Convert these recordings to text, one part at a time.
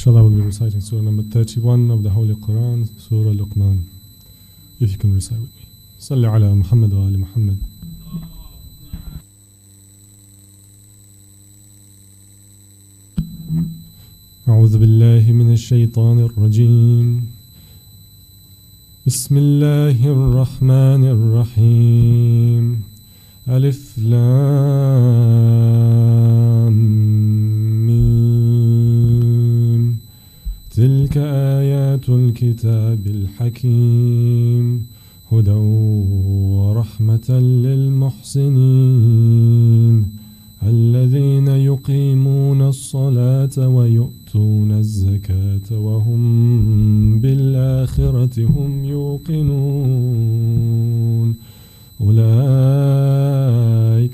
Inshallah, we'll be reciting Surah number 31 of the Holy Quran, Surah Luqman. If you can recite with me. Salli ala Muhammad wa ali Muhammad. أعوذ بالله من الشيطان الرجيم. بسم الله الرحمن الرحيم. ألف لام ميم. تلك آيات الكتاب الحكيم هدى ورحمة للمحسنين الذين يقيمون الصلاة ويؤتون الزكاة وهم بالآخرة هم يوقنون أولئك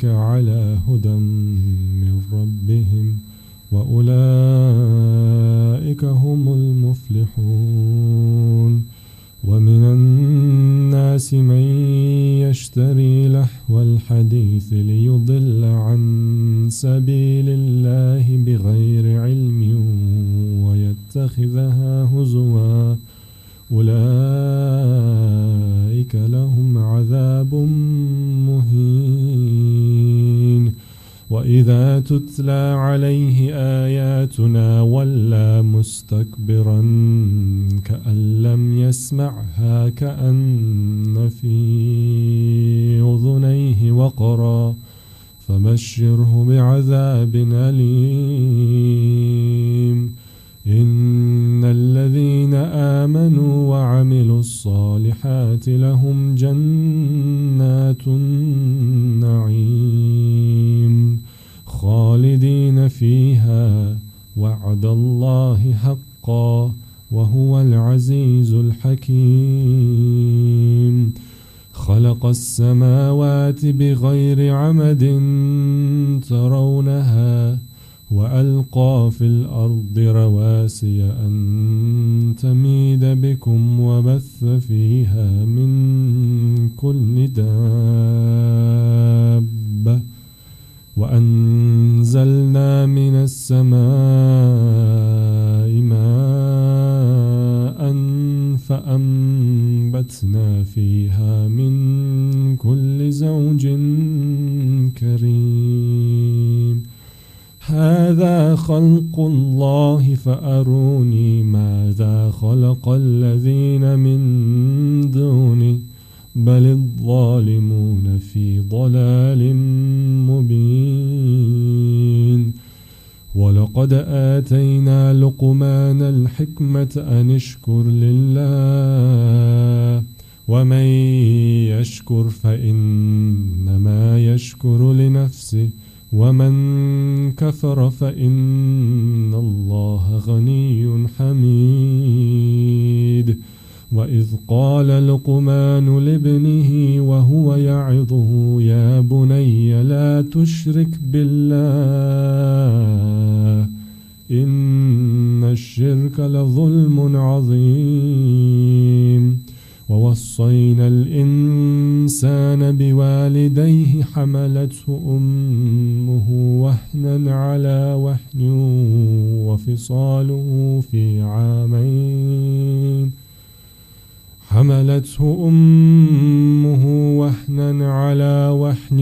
على هدى من ربهم وأولئك هم المفلحون ومن الناس من يشتري لهو الحديث ليضل عن سبيل الله بغير علم ويتخذها هزوا أولئك لهم عذاب مهين وإذا تتلى عليه آياتنا ولى مستكبرا كأن لم يسمعها كأن في أذنيه وقرا فبشره بعذاب أليم إن الذين آمنوا وعملوا الصالحات لهم جنات النعيم خالدين فيها وعد الله حقا وهو العزيز الحكيم خلق السماوات بغير عمد ترونها وألقى في الأرض رواسي أن تميد بكم وبث فيها من كل دابة وأنزلنا من السماء ماء فأنبتنا فيها من كل زوج كريم هذا خلق الله فأروني ماذا خلق الذين من دونه بل الظالمون في ضلال مبين ولقد آتينا لقمان الحكمة أن اشكر لله ومن يشكر فإنما يشكر لنفسه ومن كفر فإن الله غني حميد وإذ قال لقمان لابنه وهو يعظه يا بني لا تشرك بالله إن الشرك لظلم عظيم ووصينا الإنسان بوالديه حملته أمه وهنا على وهن وفصاله في عامين حملته أمه وهنا على وهن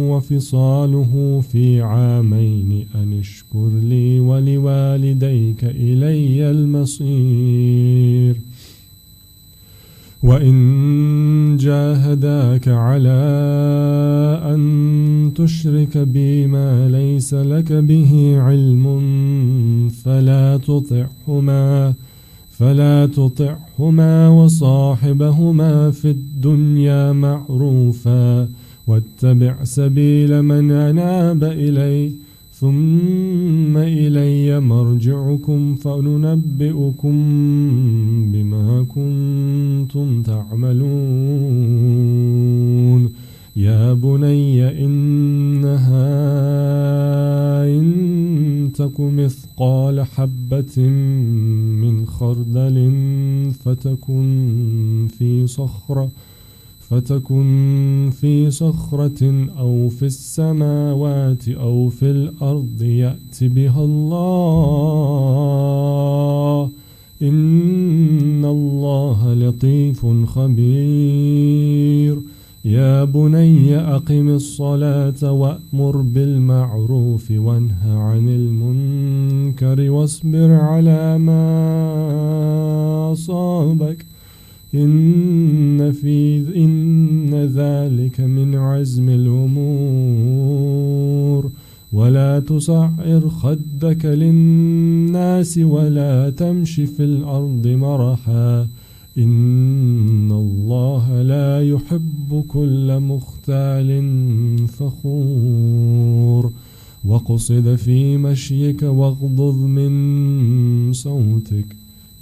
وفصاله في عامين أن اشكر لي ولوالديك إلي المصير وإن جاهداك على أن تشرك بي ما ليس لك به علم فلا تطعهما وصاحبهما في الدنيا معروفا واتبع سبيل من أناب إلي ثم إلي مرجعكم فننبئكم بما كنتم تعملون يا بني إنها إن تك مثقال حبة من خردل فتكن فتكن في صخرة أو في السماوات أو في الأرض يأت بها الله إن الله لطيف خبير. يا بني أقم الصلاة وأمر بالمعروف وانه عن المنكر واصبر على ما أصابك إن ذلك من عزم الأمور. ولا تصعر خدك للناس ولا تمش في الأرض مرحا إن الله لا يحب كل مختال فخور. واقصد في مشيك واغضض من صوتك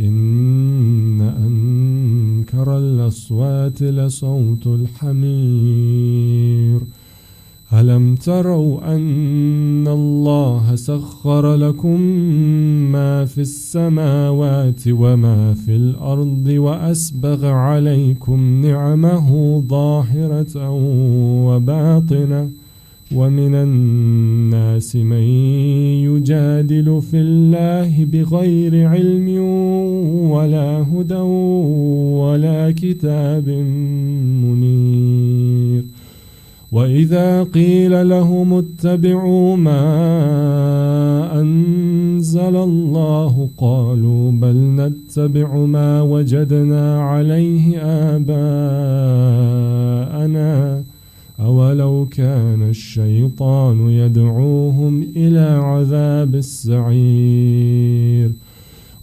إن أنكر الأصوات لصوت الحمير. ألم تروا أن الله سخر لكم ما في السماوات وما في الأرض وأسبغ عليكم نعمه ظاهرة وباطنة ومن الناس من يجادل في الله بغير علم ولا هدى ولا كتاب منير. وإذا قيل لهم اتبعوا ما أنزل الله قالوا بل نتبع ما وجدنا عليه آباءنا أولو كان الشيطان يدعوهم إلى عذاب السعير.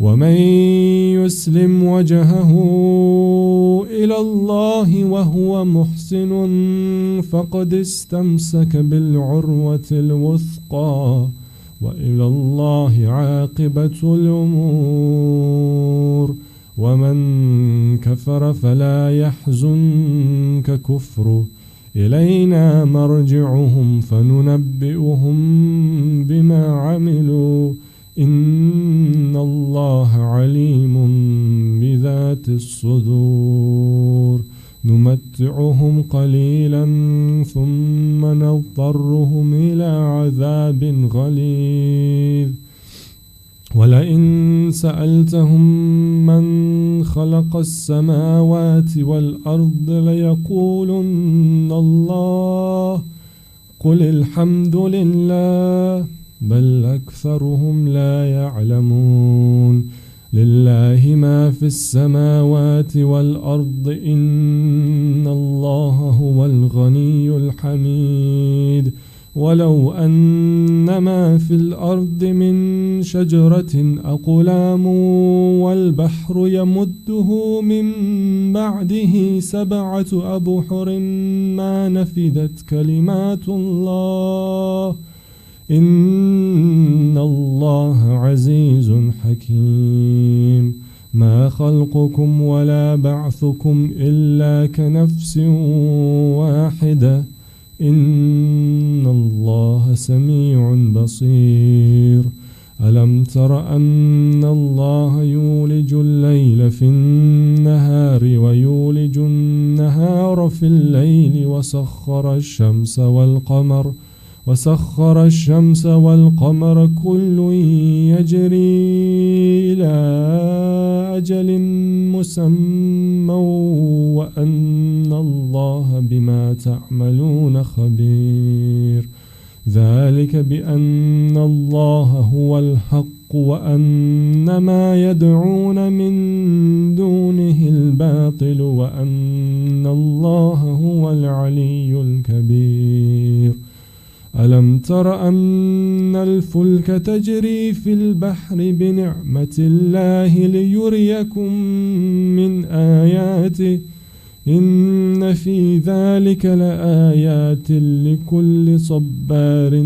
ومن يسلم وجهه إلى الله وهو محسن فقد استمسك بالعروة الوثقى وإلى الله عاقبة الأمور. ومن كفر فلا يحزنك كفره إلينا مرجعهم فننبئهم بما عملوا إن الله عليم بذات الصدور. نمتعهم قليلا ثم نضطرهم إلى عذاب غليظ. ولئن سألتهم من خلق السماوات والأرض ليقولن الله قل الحمد لله بل أكثرهم لا يعلمون. لله ما في السماوات والأرض إن الله هو الغني الحميد. ولو أن ما في الأرض من شجرة أقلام والبحر يمده من بعده 7 أبحر ما نفدت كلمات الله إن الله عزيز حكيم. ما خلقكم ولا بعثكم إلا كنفس واحدة إن الله سميع بصير. ألم تر أن الله يولج الليل في النهار ويولج النهار في الليل وسخر الشمس والقمر كل يجري إلى أجل مسمى وأن الله بما تعملون خبير. ذلك بأن الله هو الحق وأن ما يدعون من دونه الباطل وأن الله هو العلي الكبير. ألم تر أن الفلك تجري في البحر بنعمة الله ليريكم من آياته إن في ذلك لآيات لكل صبار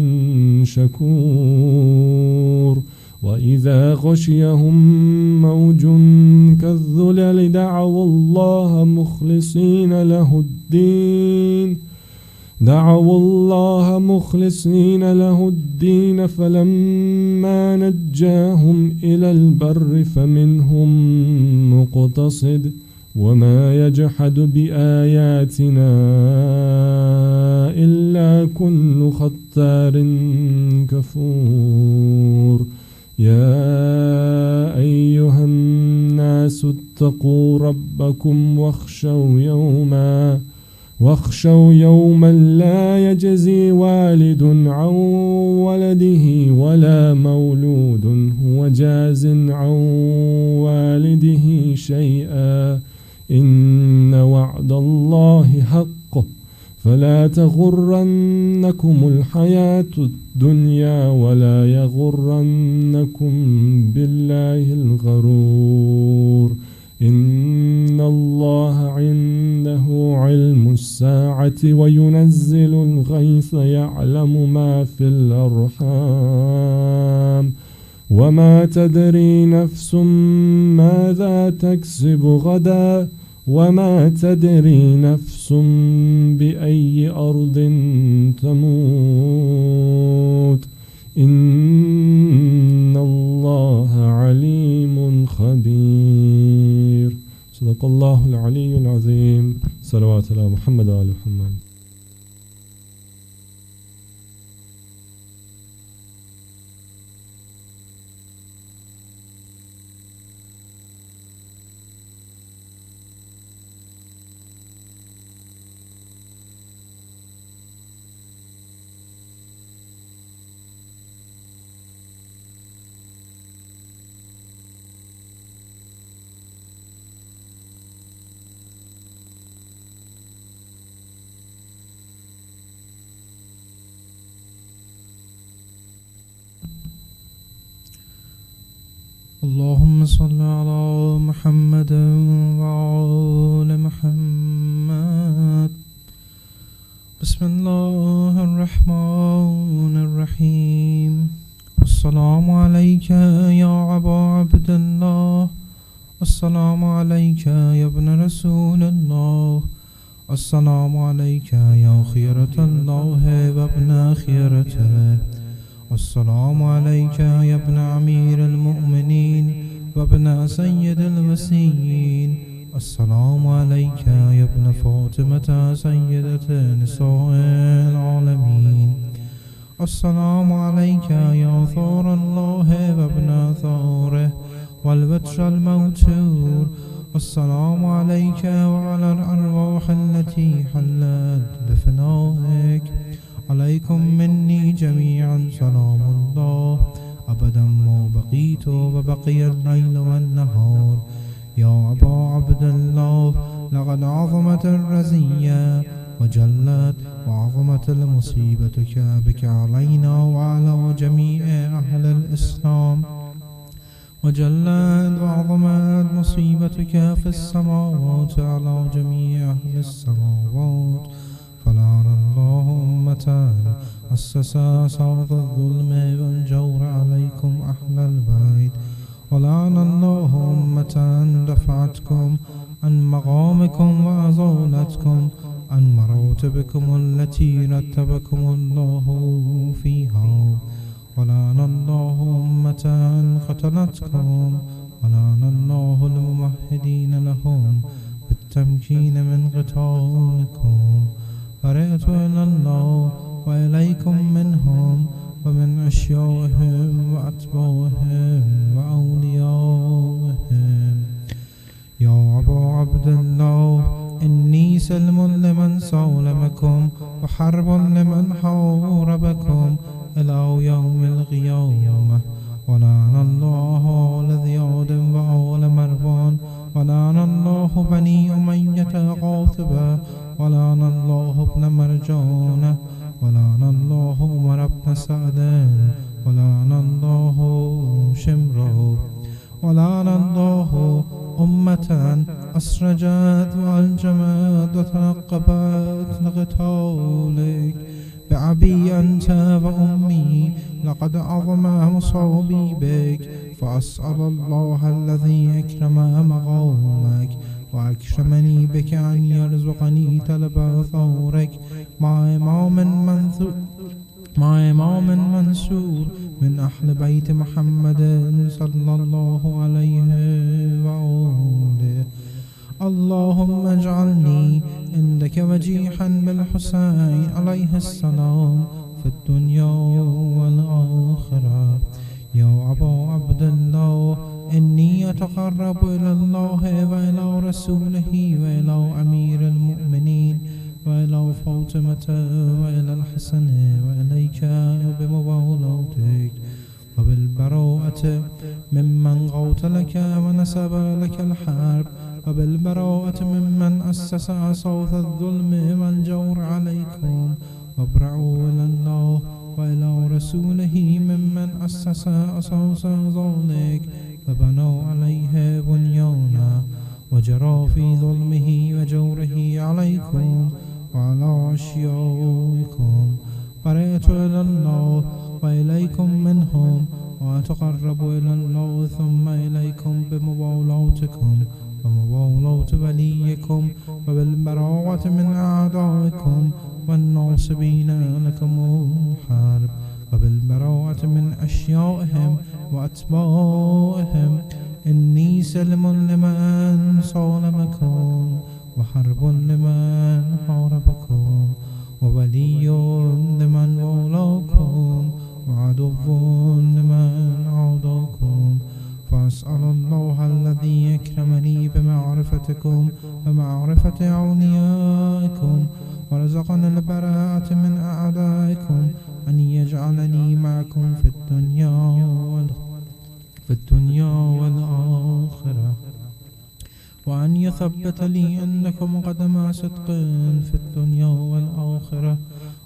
شكور. وإذا غشيهم موج كالظلل دعوا الله مخلصين له الدين فلما نجاهم إلى البر فمنهم مقتصد وما يجحد بآياتنا إلا كل ختار كفور. يا أيها الناس اتقوا ربكم واخشوا يوما لا يجزي والد عن ولده ولا مولود هو جاز عن والده شيئا إن وعد الله حق فلا تغرنكم الحياة الدنيا ولا يغرنكم بالله الغرور. إن الله عنده علم الساعة وينزل الغيث يعلم ما في الأرحام وما تدري نفس ماذا تكسب غدا وما تدري نفس بأي أرض تموت إن الله عليم خبير. صدق الله العلي العظيم. صلوات على محمد وآل محمد. اللهم صل على محمد وعلى محمد. بسم الله الرحمن الرحيم. السلام عليك يا أبا عبد الله، السلام عليك يا ابن رسول الله، السلام عليك يا خيرة الله وابن خيرته، السلام عليك يا ابن أمير المؤمنين وابن سيد الوسيين، السلام عليك يا ابن فاطمة سيدة نساء العالمين، السلام عليك يا ثور الله وابن ثوره والوتر الموتور، السلام عليك وعلى الأرواح التي حلت بفنائك، عليكم مني جميعا سلام الله أبدا ما بقيت وبقي الليل والنهار. يا أبا عبد الله، لقد عظمت الرزية وجلت وعظمت المصيبة بك علينا وعلى جميع أهل الإسلام، وجلت وعظمت مصيبتك في السماوات على جميع أهل السماوات. فلعن الله أمة أسست الظلم والجور عليكم أهل البيت، ولعن الله أمة دفعتكم عن مقامكم وأزالتكم عن مراتبكم التي رتبكم الله فيها، ولعن الله أمة قتلتكم، ولعن الله الممهدين لهم بالتمكين من قتالكم. فرأت إلى الله وإليكم منهم ومن أشيائهم وأتباعهم وأوليائهم. يا أبا عبد الله، إني سلم لمن سالمكم وحرب لمن حاربكم إلى يوم القيامة. ولعن الله آل زياد وآل مروان، ولعن الله بني أمية قاطبة، ولعن الله ابن مرجان، ولعن الله عمر بن سعد، ولعن الله شمرا، ولعن الله أمة أسرجت وألجمت وتنقبت لقتالك. بأبي أنت وأمي لقد عظم مصابي بك، فأسأل الله الذي أكرم مقامك وأكرمني بك أن يرزقني طلب ثورك مع إمام منصور من أهل بيت محمد صلى الله عليه وآله. اللهم اجعلني عندك وجيحا بالحسين عليه السلام في الدنيا والآخرة. يا أبا عبد الله إني أتقرب إلى الله وإلى رسوله وإلى أمير المؤمنين وإلى فاطمة وإلى الحسن وإليك بمبالغتك وبالبراءة ممن قاتلك ونسب لك الحرب وبالبراءة ممن أسس صوت الظلم والجور عليكم وابرعوا إلى الله وإلى رسوله ممن أسس أساس ذلك وبنوا عليه بنيانا وجرى في ظلمه وجوره عليكم وعلى أشيائكم. برئت إلى الله وإليكم منهم وأتقرب إلى الله ثم إليكم بمبالاتكم ومبالاة وليكم وبالبراءة من أعدائكم والناصبين لكم الحرب وبالبراءة من أشيائهم وأتباعهم. إني سلم لمن صالمكم وحرب لمن حاربكم وولي لمن والاكم وعدو لمن عاداكم. فأسأل الله الذي أكرمني بمعرفتكم ومعرفة أوليائكم ورزقني البراءة من أعدائكم أن يجعلني معكم في الدنيا والآخرة وأن يثبت لي أنكم قدم صدق في الدنيا والآخرة.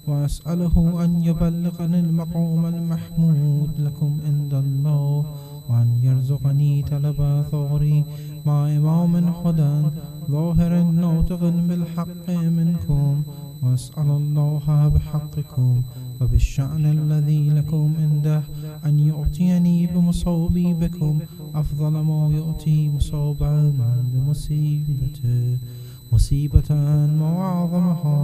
وأسأله أن يبلغني المقام المحمود لكم عند الله وأن يرزقني طلب ثغري مع إمام هدى ظاهر ناطق بالحق منكم. وأسأل الله بحقكم وبالشأن الذي لكم عنده أن يؤتيني بمصابي بكم أفضل ما يؤتي مصابا بمصيبته مصيبة وأعظمها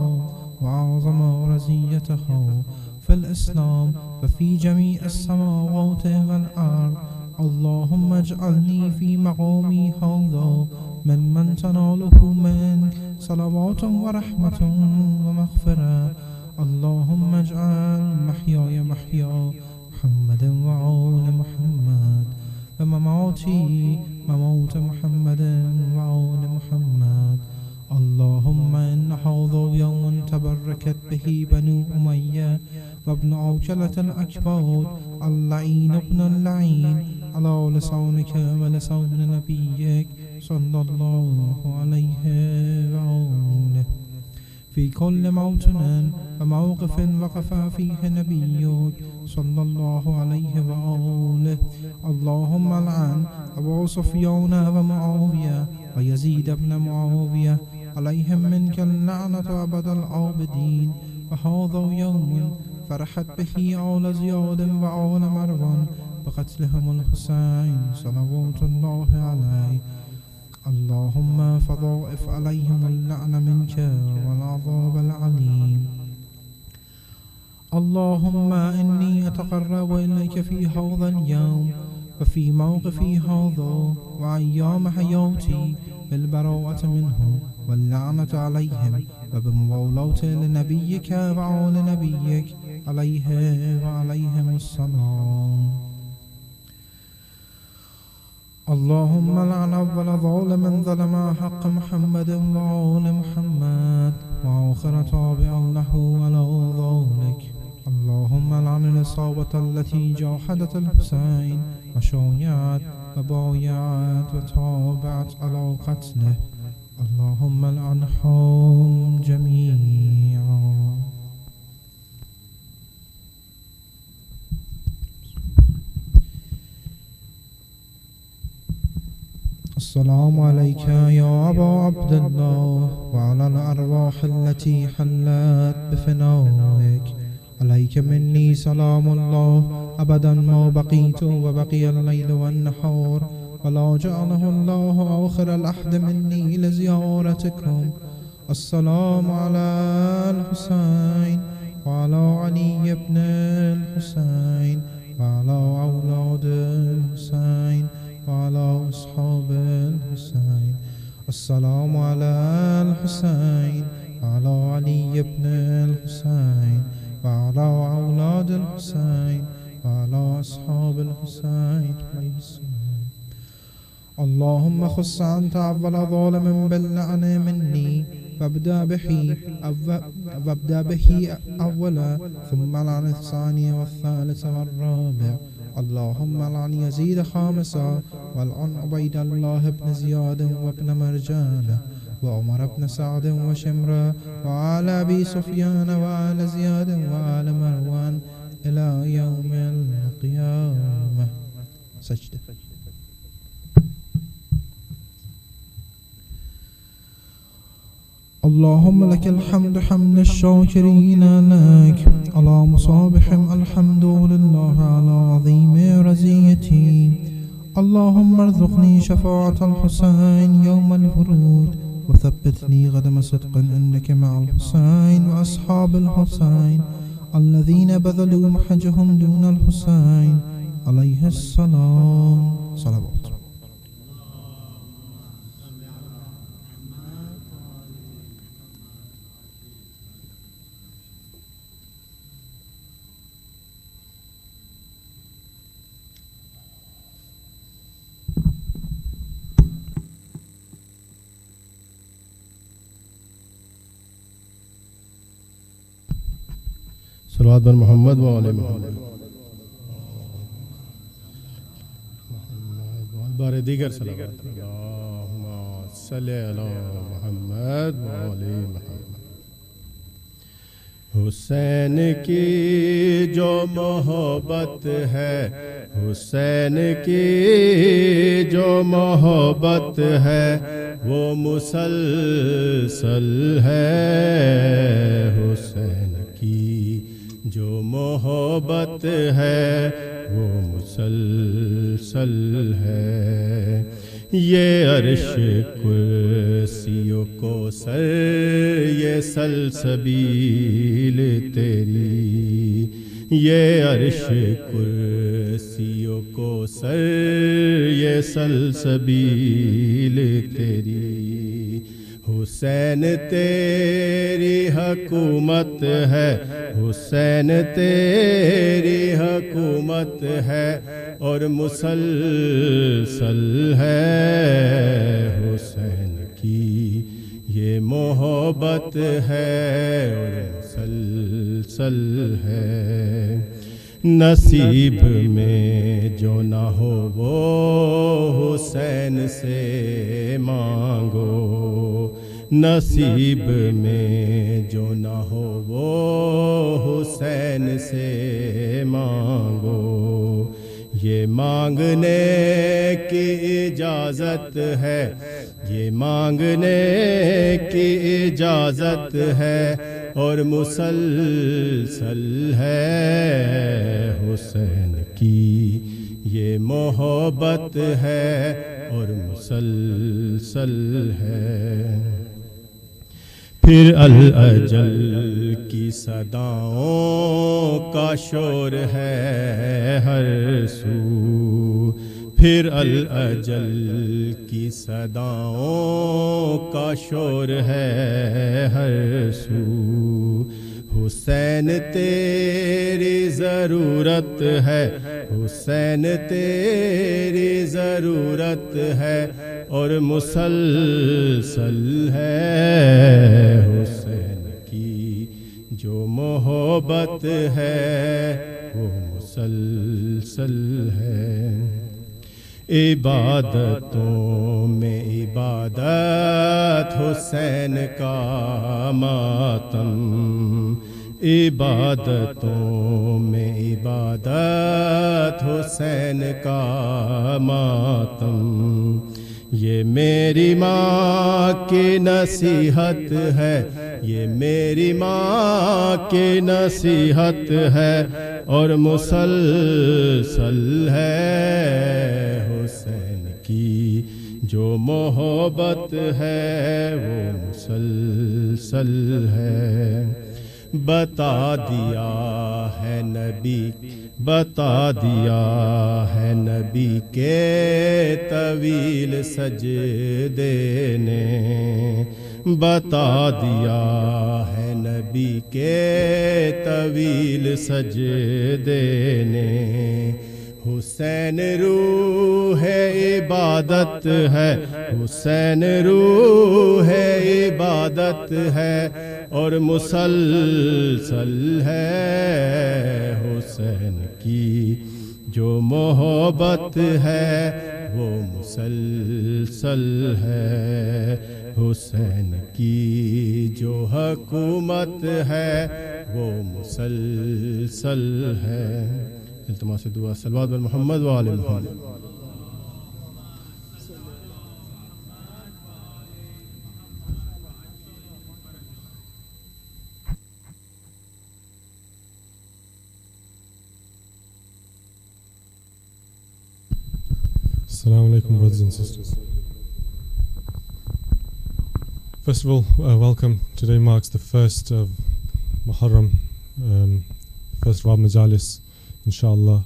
وأعظم رزيتها في الإسلام وفي جميع السماوات والأرض. اللهم اجعلني في مقامي هذا ممن تناله منك صلوات ورحمة ومغفرة. اللهم اجعل محياي محيا محمد وآل محمد ومماتي ممات محمد وآل محمد. اللهم إن هذا يوم تبركت به بنو أمية وابن عوكلة الأكباد اللعين ابن اللعين على لسانك ولسان نبيك صلى الله عليه وآله في كل موطن وموقف وقف فيه نبيك صلى الله عليه وآله. اللهم لعن أبو سفيان ومعاوية ويزيد بن معاوية عليهم منك اللعنة أبد العابدين. وهذا يوم فرحت به آل زياد وآل مروان بقتلهم الحسين صلوات الله عليه. اللهم فضائف عليهم اللعن منك والعذاب العليم. اللهم إني أتقرب إليك في هذا اليوم وفي موقفي هذا وأيام حياتي بالبراءة منهم واللعنة عليهم وبمولاة لنبيك وآل نبيك عليه وعليهم السلام. اللهم لعن أول ظالم ظلم حق محمد وآل محمد وآخر تابع له على ذلك. اللهم لعن العصابة التي جاحدت الحسين وشايعت وبايعت وتابعت على قتله. اللهم لعنهم جميعا. السلام عليك يا أبا عبد الله وعلى الأرواح التي حلت بفنائك. عليك مني سلام الله أبدا ما بقيت وبقي الليل والنهار ولا جعله الله آخر العهد مني لزيارتكم. السلام على الحسين وعلى علي بن الحسين وعلى أولاد الحسين وعلى أصحاب الحسين. السلام الحسين وعلى أصحاب الحسين عليه السلام. اللهم خص أنت أول ظالم باللعنة مني وابدأ به أولا ثم لعن الثاني والثالث والرابع. اللهم لعن يزيد خامسا والعن عبيد الله بن زياد وابن مرجان وعمر بن سعد وشمرا وآل أبي سفيان وآل زياد وآل مروان إلى يوم القيامة. سجدة. اللهم لك الحمد حمد الشاكرين لك على مصابهم، الحمد لله على عظيم رزيتي. اللهم ارزقني شفاعة الحسين يوم الورود وثبتني قدم صدق عندك مع الحسين وأصحاب الحسين الذين بذلوا محجهم دون الحسين عليه السلام. صلوات. صلوات بر محمد و آل محمد. بار دیگر صلوات. اللہم صلی علی محمد و آل محمد. حسین کی جو محبت ہے، حسین کی جو محبت ہے وہ مسلسل ہے. حسین کی جو محبت ہے وہ مسلسل ہے. یہ عرش کرسی و کوثر یہ سلسبیل تیری. یہ عرش کرسی و کوثر یہ سلسبیل تیری. حسین تیری حکومت ہے، حسین تیری حکومت ہے اور مسلسل ہے. حسین کی یہ محبت ہے اور مسلسل ہے. نصیب میں جو نہ ہو وہ حسین سے مانگو. نصیب میں جو نہ ہو وہ حسین سے مانگو. یہ مانگنے کی اجازت ہے، یہ مانگنے کی اجازت ہے اور مسلسل ہے. حسین کی یہ محبت ہے اور مسلسل ہے. پھر الاجل کی صداؤں کا شور ہے ہر سو. پھر الاجل کی صداؤں کا شور ہے ہر سو. حسین تیری ضرورت ہے، حسین تیری ضرورت ہے اور مسلسل ہے. حسین کی جو محبت ہے وہ مسلسل ہے. عبادتوں میں عبادت حسین کا ماتم. عبادتوں میں عبادت حسین کا ماتم. یہ میری ماں کی نصیحت ہے، یہ میری ماں کی نصیحت ہے اور مسلسل ہے. حسین کی جو محبت ہے وہ مسلسل ہے. بتا دیا ہے نبی، بتا دیا ہے نبی کے طویل سجدے نے. बता दिया है नबी के तवील सजदे ने। हुसैन रूह है इबादत है, हुसैन रूह है इबादत है और मुसलसल है हुसैन की जो मोहब्बत है वो मुसलसल है। हुसैन की जो हुकूमत है वो मुसलसल है। इल्तिमास दुआ सल्लल्लाहु अलैहि मोहम्मद व आले Mohammad. Assalamu alaikum, brothers and sisters. First of all, welcome. Today marks the 1st of Muharram, first of our Majlis, inshallah.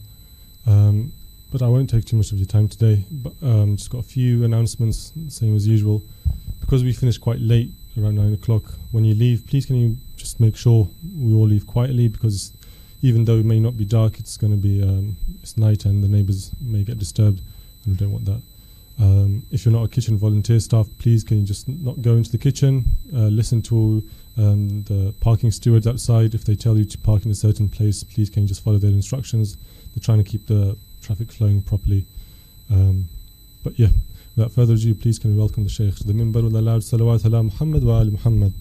But I won't take too much of your time today. But just got a few announcements, same as usual. Because we finished quite late, around 9 o'clock, when you leave, please can you just make sure we all leave quietly, because even though it may not be dark, it's going to be it's night and the neighbors may get disturbed, and we don't want that. If you're not a kitchen volunteer staff, please can you just not go into the kitchen, listen to the parking stewards outside. If they tell you to park in a certain place, please can you just follow their instructions. They're trying to keep the traffic flowing properly. But yeah, without further ado, please can we welcome the Sheikh to the minbar with a loud salawat ala Muhammad wa ali Muhammad.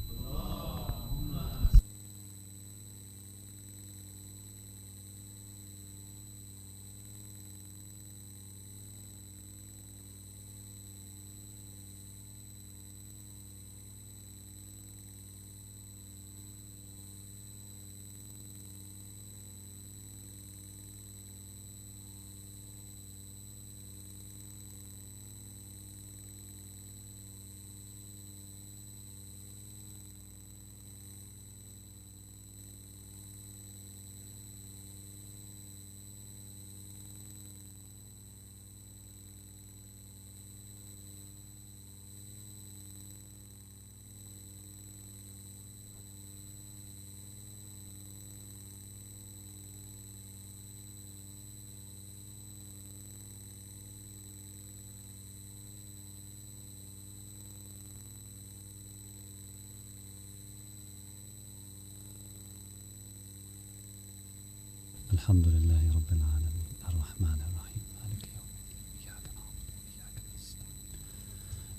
الحمد لله رب العالمين الرحمن الرحيم مالك يوم الدين إياك نعبد وإياك نستعين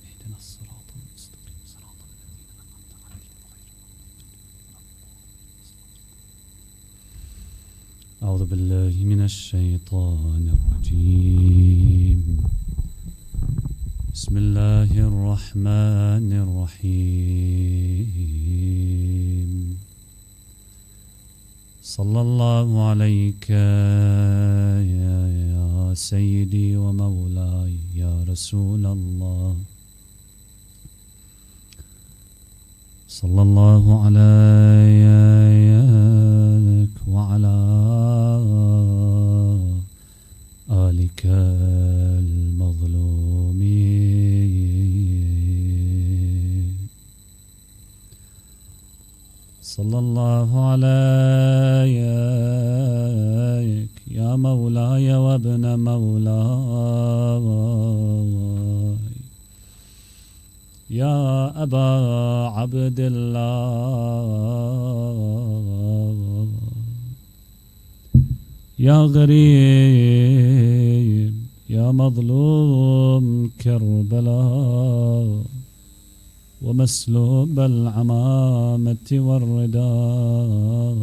اهدنا الصراط المستقيم صراط الذين أنعمت عليهم غير المغضوب عليهم. أعوذ بالله من الشيطان الرجيم. بسم الله الرحمن الرحيم. صلى الله عليك يا سيدي ومولاي يا رسول الله. صلى الله عليك وعلى آلك المظلومين. صلى الله عليك يا مولاي وابن مولاي يا أبا عبد الله يا غريب يا مظلوم كربلاء ومسلوب العمامة والرداء.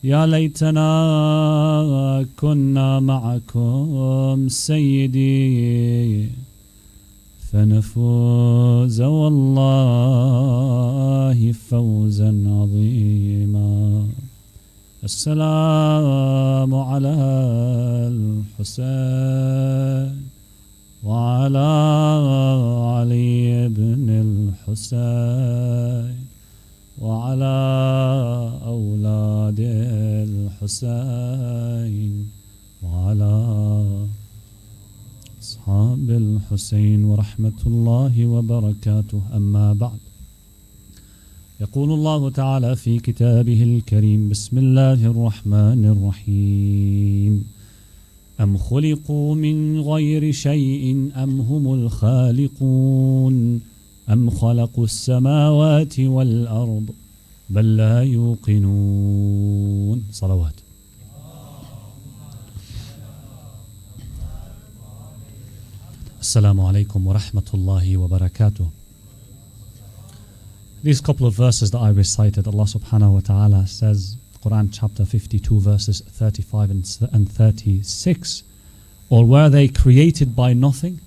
يا ليتنا كنا معكم سيدي فنفوز والله فوزا عظيما. السلام على الحسين وعلى علي بن الحسين وعلى أولاد الحسين وعلى أصحاب أصحاب الحسين ورحمة الله وبركاته. أما بعد، يقول الله تعالى في كتابه الكريم: بسم الله الرحمن الرحيم. أم خلقوا من غير شيء أم هم الخالقون أم خلقوا السماوات والأرض بل لا يوقنون. صلوات. Assalamu alaikum wa rahmatullahi wa barakatuh. These couple of verses that I recited, Allah subhanahu wa ta'ala says, Quran chapter 52 verses 35 and 36, or were they created by nothing?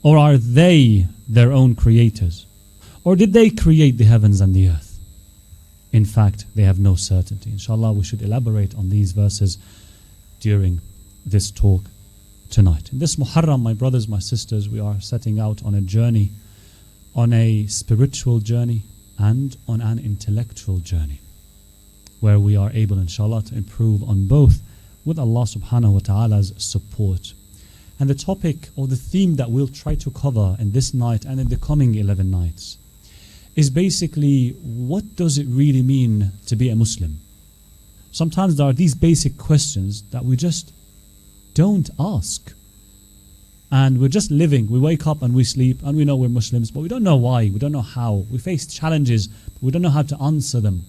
Or are they their own creators? Or did they create the heavens and the earth? In fact, they have no certainty. Inshallah, we should elaborate on these verses during this talk tonight. In this Muharram, my brothers, my sisters, we are setting out on a journey, on a spiritual journey and on an intellectual journey, where we are able, inshallah, to improve on both with Allah subhanahu wa ta'ala's support. And the topic or the theme that we'll try to cover in this night and in the coming 11 nights is basically, what does it really mean to be a Muslim? Sometimes there are these basic questions that we just don't ask. And we're just living. We wake up and we sleep and we know we're Muslims, but we don't know why, we don't know how. We face challenges, but we don't know how to answer them.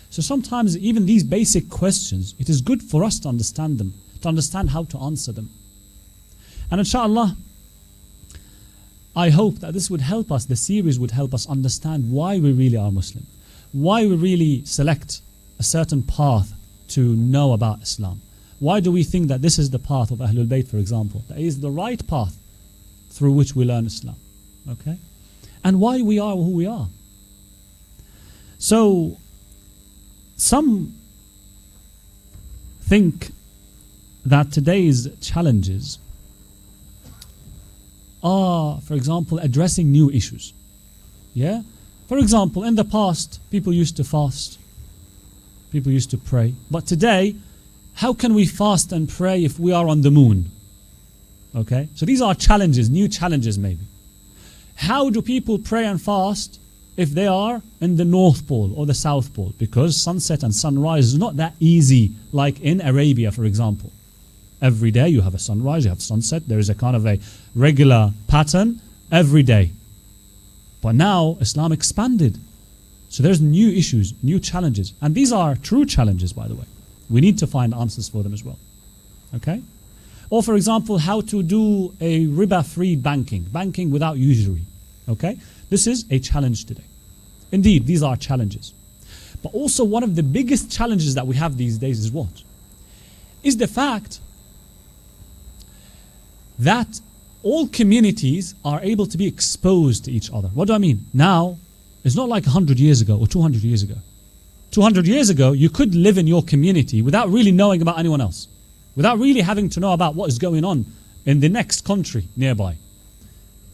So sometimes even these basic questions, it is good for us to understand them, to understand how to answer them. And inshallah, I hope that this would help us, the series would help us understand why we really are Muslim, why we really select a certain path to know about Islam. Why do we think that this is the path of Ahlul Bayt, for example? That is the right path through which we learn Islam. Okay? And why we are who we are. So, some think that today's challenges are, for example, addressing new issues. Yeah? For example, in the past, people used to fast. People used to pray. But today, how can we fast and pray if we are on the moon? Okay? So these are challenges, new challenges maybe. How do people pray and fast if they are in the North Pole or the South Pole? Because sunset and sunrise is not that easy like in Arabia, for example. Every day you have a sunrise, you have sunset. There is a kind of a regular pattern every day. But now Islam expanded. So there's new issues, new challenges. And these are true challenges, by the way. We need to find answers for them as well. Okay? Or for example, how to do a riba-free banking. Banking without usury. Okay? This is a challenge today. Indeed, these are challenges. But also one of the biggest challenges that we have these days is what? Is the fact that all communities are able to be exposed to each other. What do I mean? Now, it's not like 100 years ago or 200 years ago. 200 years ago, you could live in your community without really knowing about anyone else. Without really having to know about what is going on in the next country nearby.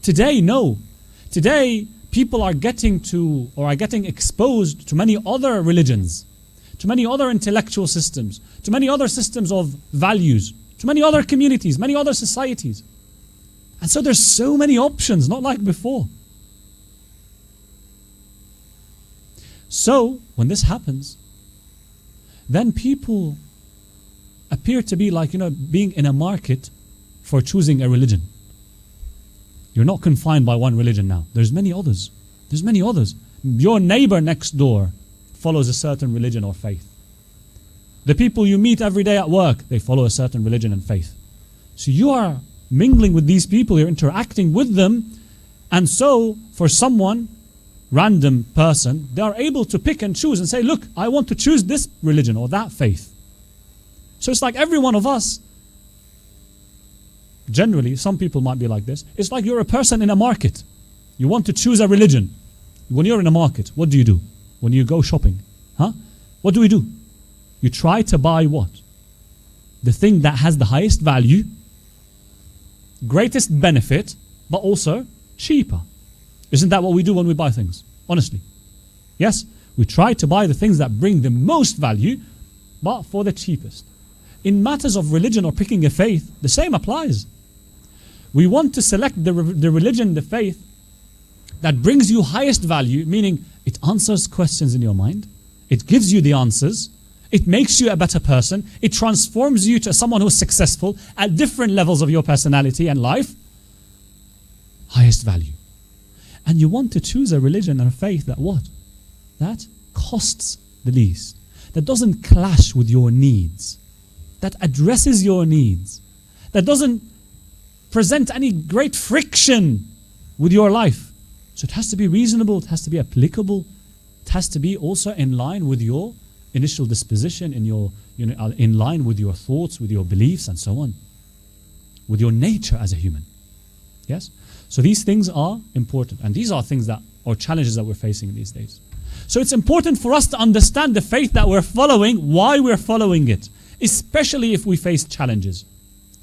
Today, no. Today, people are getting to, or are getting exposed to many other religions, to many other intellectual systems, to many other systems of values, to many other communities, many other societies. And so there's so many options, not like before. So, when this happens, then people appear to be like, being in a market for choosing a religion. You're not confined by one religion now. There's many others. There's many others. Your neighbor next door follows a certain religion or faith. The people you meet every day at work, they follow a certain religion and faith. So you are mingling with these people, you're interacting with them, and so for someone, random person, they are able to pick and choose and say, look, I want to choose this religion or that faith. So it's like every one of us, generally, some people might be like this, it's like you're a person in a market. You want to choose a religion. When you're in a market, what do? When you go shopping? What do we do? You try to buy what? The thing that has the highest value, greatest benefit, but also cheaper. Isn't that what we do when we buy things? Honestly. Yes? We try to buy the things that bring the most value, but for the cheapest. In matters of religion or picking a faith, the same applies. We want to select the religion, the faith, that brings you highest value, meaning it answers questions in your mind, it gives you the answers, it makes you a better person, it transforms you to someone who's successful at different levels of your personality and life. Highest value. And you want to choose a religion and a faith that what? That costs the least, that doesn't clash with your needs, that addresses your needs, that doesn't present any great friction with your life. So it has to be reasonable, it has to be applicable, it has to be also in line with your initial disposition, in line with your thoughts, with your beliefs and so on, with your nature as a human. Yes? So these things are important, and these are things that are challenges that we're facing these days. So it's important for us to understand the faith that we're following, why we're following it, especially if we face challenges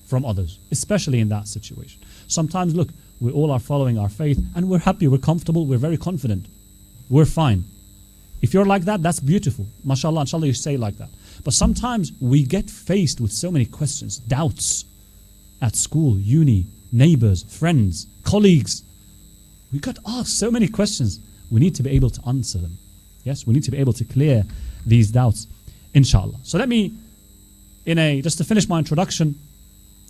from others, especially in that situation. Sometimes, look, we all are following our faith and we're happy, we're comfortable, we're very confident, we're fine. If you're like that, that's beautiful. MashaAllah, inshallah, you say like that. But sometimes we get faced with so many questions, doubts at school, uni, neighbors, friends, colleagues. We got asked so many questions. We need to be able to answer them. Yes, we need to be able to clear these doubts, inshallah. So let me, just to finish my introduction,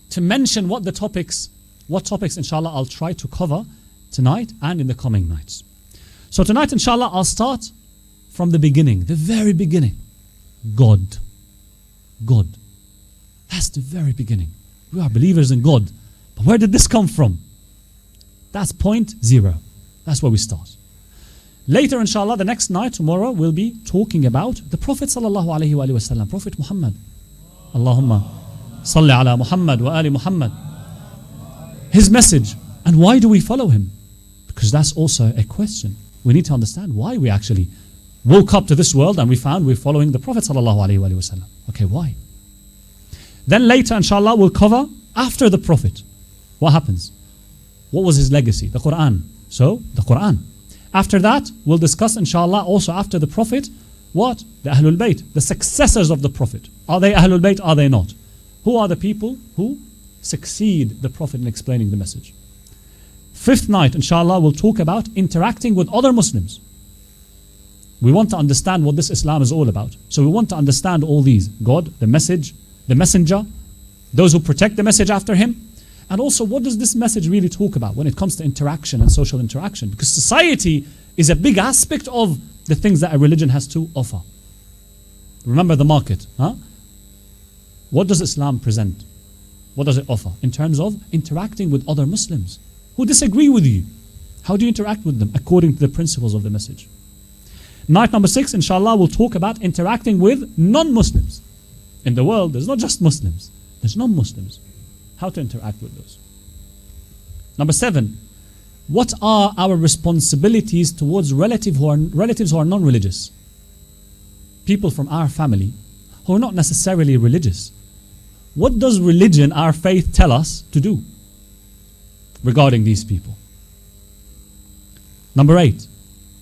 to mention what topics, inshallah, I'll try to cover tonight and in the coming nights. So tonight, inshallah, I'll start from the beginning, the very beginning. God. God. That's the very beginning. We are believers in God. But where did this come from? That's point 0. That's where we start. Later, inshallah, the next night, tomorrow, we'll be talking about the Prophet sallallahu alaihi wasallam, Prophet Muhammad. Allahumma salli ala Muhammad wa ali Muhammad. His message. And why do we follow him? Because that's also a question. We need to understand why we actually woke up to this world and we found we're following the Prophet sallallahu alaihi wasallam. Okay, why? Then later, inshallah, we'll cover after the Prophet. What happens? What was his legacy? The Quran. So, the Quran. After that, we'll discuss, inshallah, also after the Prophet, what? The Ahlul Bayt, the successors of the Prophet. Are they Ahlul Bayt? Are they not? Who are the people who succeed the Prophet in explaining the message? Fifth night, inshallah, we'll talk about interacting with other Muslims. We want to understand what this Islam is all about. So we want to understand all these. God, the message, the messenger, those who protect the message after him. And also, what does this message really talk about when it comes to interaction and social interaction? Because society is a big aspect of the things that a religion has to offer. Remember the market. What does Islam present? What does it offer? In terms of interacting with other Muslims who disagree with you. How do you interact with them according to the principles of the message? Night number 6, inshallah, we'll talk about interacting with non-Muslims. In the world, there's not just Muslims. There's non-Muslims. How to interact with those. Number 7, what are our responsibilities towards relatives who are non-religious? People from our family who are not necessarily religious. What does religion, our faith, tell us to do regarding these people? Number 8,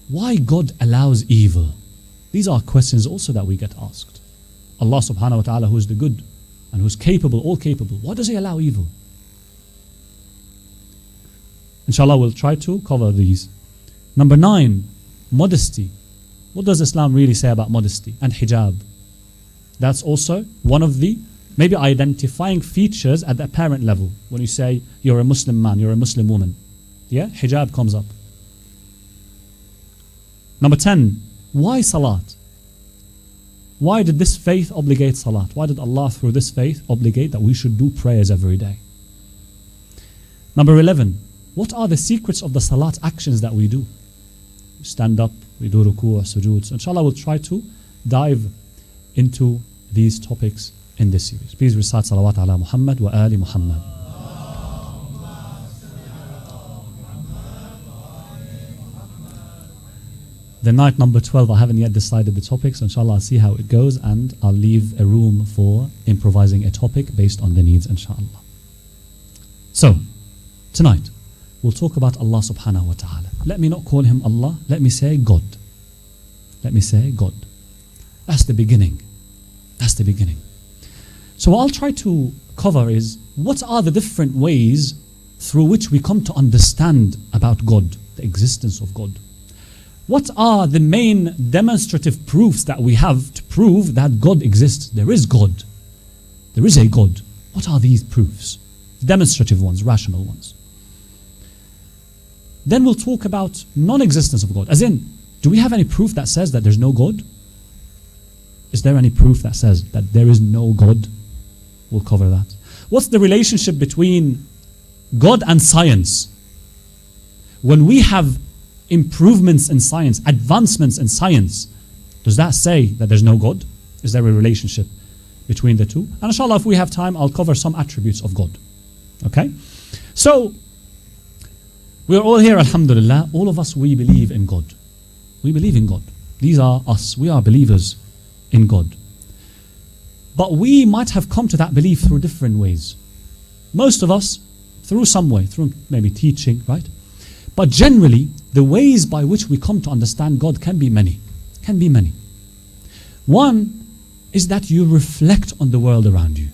why God allows evil? These are questions also that we get asked. Allah subhanahu wa ta'ala, who is the good and who's capable, all capable, why does he allow evil? Inshallah, we'll try to cover these. Number 9, modesty. What does Islam really say about modesty and hijab? That's also one of the maybe identifying features at the apparent level. When you say you're a Muslim man, you're a Muslim woman. Yeah, hijab comes up. Number 10, why salat? Why did this faith obligate salat? Why did Allah through this faith obligate that we should do prayers every day? Number 11, what are the secrets of the salat actions that we do? We stand up, we do ruku' or sujood. So inshallah we'll try to dive into these topics in this series. Please recite salawat ala Muhammad wa ali Muhammad. The night number 12, I haven't yet decided the topic, so inshallah I'll see how it goes and I'll leave a room for improvising a topic based on the needs, inshallah. So, tonight, we'll talk about Allah subhanahu wa ta'ala. Let me not call him Allah, let me say God. Let me say God. That's the beginning. That's the beginning. So what I'll try to cover is, what are the different ways through which we come to understand about God, the existence of God? What are the main demonstrative proofs that we have to prove that God exists? There is God. There is a God. What are these proofs? Demonstrative ones, rational ones. Then we'll talk about non-existence of God. As in, do we have any proof that says that there's no God? Is there any proof that says that there is no God? We'll cover that. What's the relationship between God and science? When we have improvements in science, advancements in science, does that say that there's no God? Is there a relationship between the two? And inshallah, if we have time, I'll cover some attributes of God. Okay? So, we are all here, alhamdulillah. All of us, we believe in God. We believe in God. These are us. We are believers in God. But we might have come to that belief through different ways. Most of us, through some way, through maybe teaching, right? But generally, the ways by which we come to understand God can be many. Can be many. One is that you reflect on the world around you.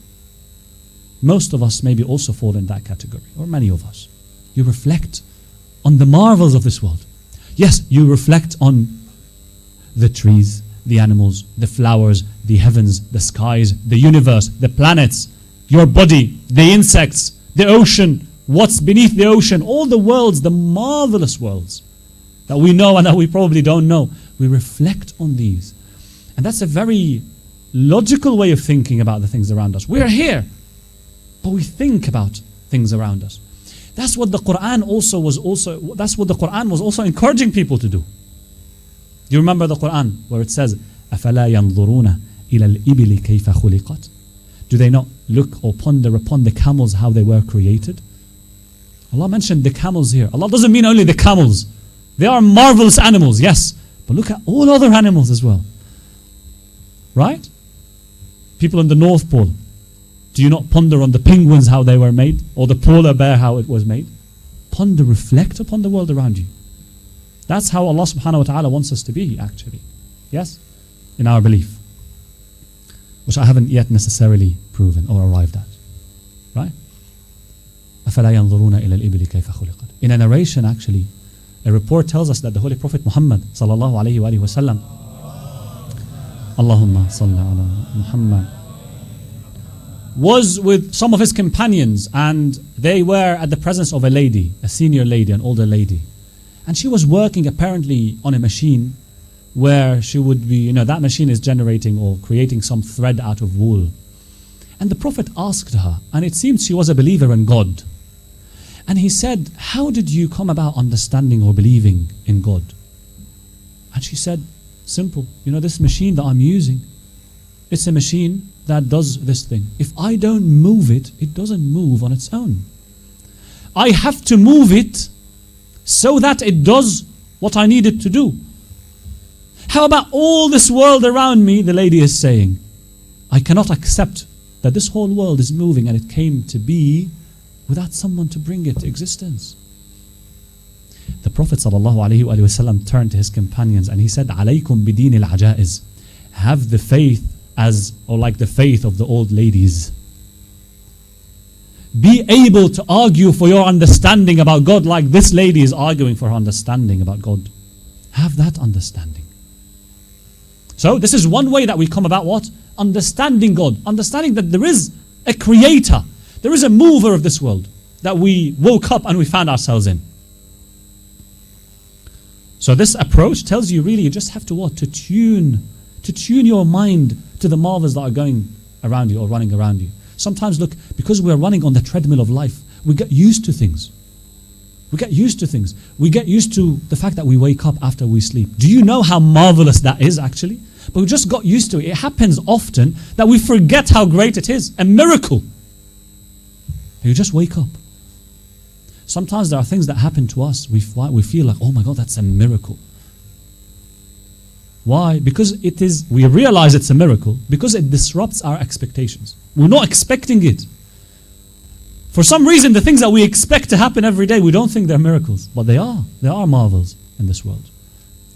Most of us maybe also fall in that category, or many of us. You reflect on the marvels of this world. Yes, you reflect on the trees, the animals, the flowers, the heavens, the skies, the universe, the planets, your body, the insects, the ocean, what's beneath the ocean, all the worlds, the marvelous worlds that we know and that we probably don't know. We reflect on these. And that's a very logical way of thinking about the things around us. We're here, but we think about things around us. That's what the Quran was also encouraging people to do. You remember the Quran where it says, أَفَلَا يَنْظُرُونَ إِلَى الْإِبِلِ كَيْفَ خُلِقَتْ? Do they not look or ponder upon the camels how they were created? Allah mentioned the camels here. Allah doesn't mean only the camels. They are marvelous animals, yes. But look at all other animals as well. Right? People in the North Pole. Do you not ponder on the penguins how they were made? Or the polar bear how it was made? Ponder, reflect upon the world around you. That's how Allah subhanahu wa ta'ala wants us to be, actually. Yes? In our belief. Which I haven't yet necessarily proven or arrived at. Right? أَفَلَا يَنْظُرُونَ إِلَى الْإِبِلِ كَيْفَ خُلِقَتْ. In a narration, actually, a report tells us that the Holy Prophet Muhammad sallallahu alayhi wa sallam, Allahumma salli ala Muhammad, was with some of his companions, and they were at the presence of a lady, a senior lady, an older lady. And she was working apparently on a machine where she would be, that machine is generating or creating some thread out of wool. And the Prophet asked her, and it seems she was a believer in God. And he said, how did you come about understanding or believing in God? And she said, simple, this machine that I'm using, it's a machine that does this thing. If I don't move it, it doesn't move on its own. I have to move it so that it does what I need it to do. How about all this world around me? The lady is saying, I cannot accept that this whole world is moving and it came to be without someone to bring it to existence. The Prophet ﷺ turned to his companions and he said, "Alaykum bidin al-ajaiz." Have the faith like the faith of the old ladies. Be able to argue for your understanding about God like this lady is arguing for her understanding about God. Have that understanding. So this is one way that we come about what? Understanding God. Understanding that there is a creator. There is a mover of this world that we woke up and we found ourselves in. So this approach tells you really you just have to what? To tune your mind to the marvels that are going around you or running around you. Sometimes look, because we're running on the treadmill of life, we get used to things. We get used to things. We get used to the fact that we wake up after we sleep. Do you know how marvelous that is actually? But we just got used to it. It happens often that we forget how great it is. A miracle. You just wake up. Sometimes there are things that happen to us. We feel like, oh my God, that's a miracle. Why? Because we realize it's a miracle because it disrupts our expectations. We're not expecting it. For some reason, the things that we expect to happen every day, we don't think they're miracles. But they are. There are marvels in this world.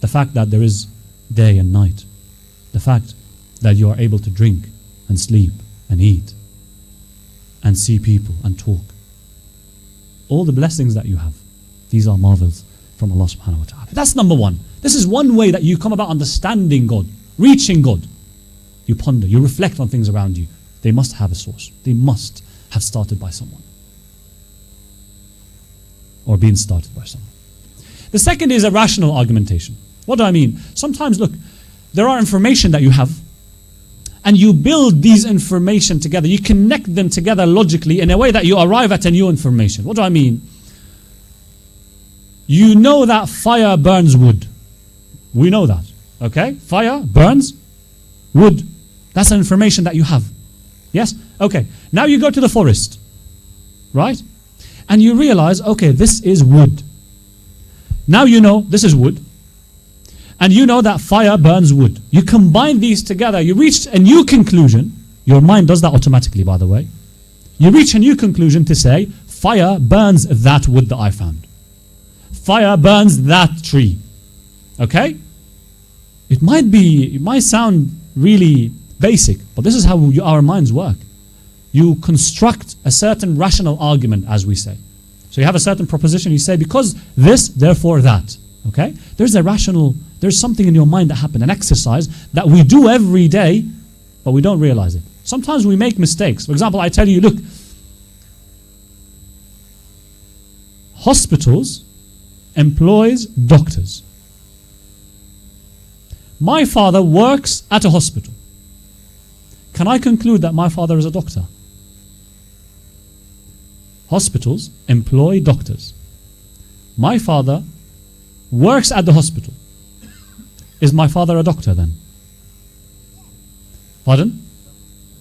The fact that there is day and night. The fact that you are able to drink and sleep and eat and see people and talk. all the blessings that you have. These are marvels from Allah subhanahu wa ta'ala. That's number one. This is one way that you come about understanding God, reaching God. You ponder, you reflect on things around you. They must have a source. They must have started by someone. Or been started by someone. The second is a rational argumentation. What do I mean? Sometimes, look, there are information that you have, and you build these information together. You connect them together logically in a way that you arrive at a new information. What do I mean? You know that fire burns wood. We know that. Okay? Fire burns wood. That's an information that you have. Yes? Okay. Now you go to the forest. Right? And you realize, okay, this is wood. Now you know this is wood. And you know that fire burns wood. You combine these together. You reach a new conclusion. Your mind does that automatically, by the way. You reach a new conclusion to say, fire burns that wood that I found. Fire burns that tree. Okay? It might sound really basic, but this is how our minds work. You construct a certain rational argument, as we say. So you have a certain proposition, you say, because this, therefore that. Okay? There's something in your mind that happened, an exercise that we do every day, but we don't realize it. Sometimes we make mistakes. For example, I tell you, look, hospitals employs doctors. My father works at a hospital. Can I conclude that my father is a doctor? Hospitals employ doctors. My father works at the hospital. Is my father a doctor then? Pardon?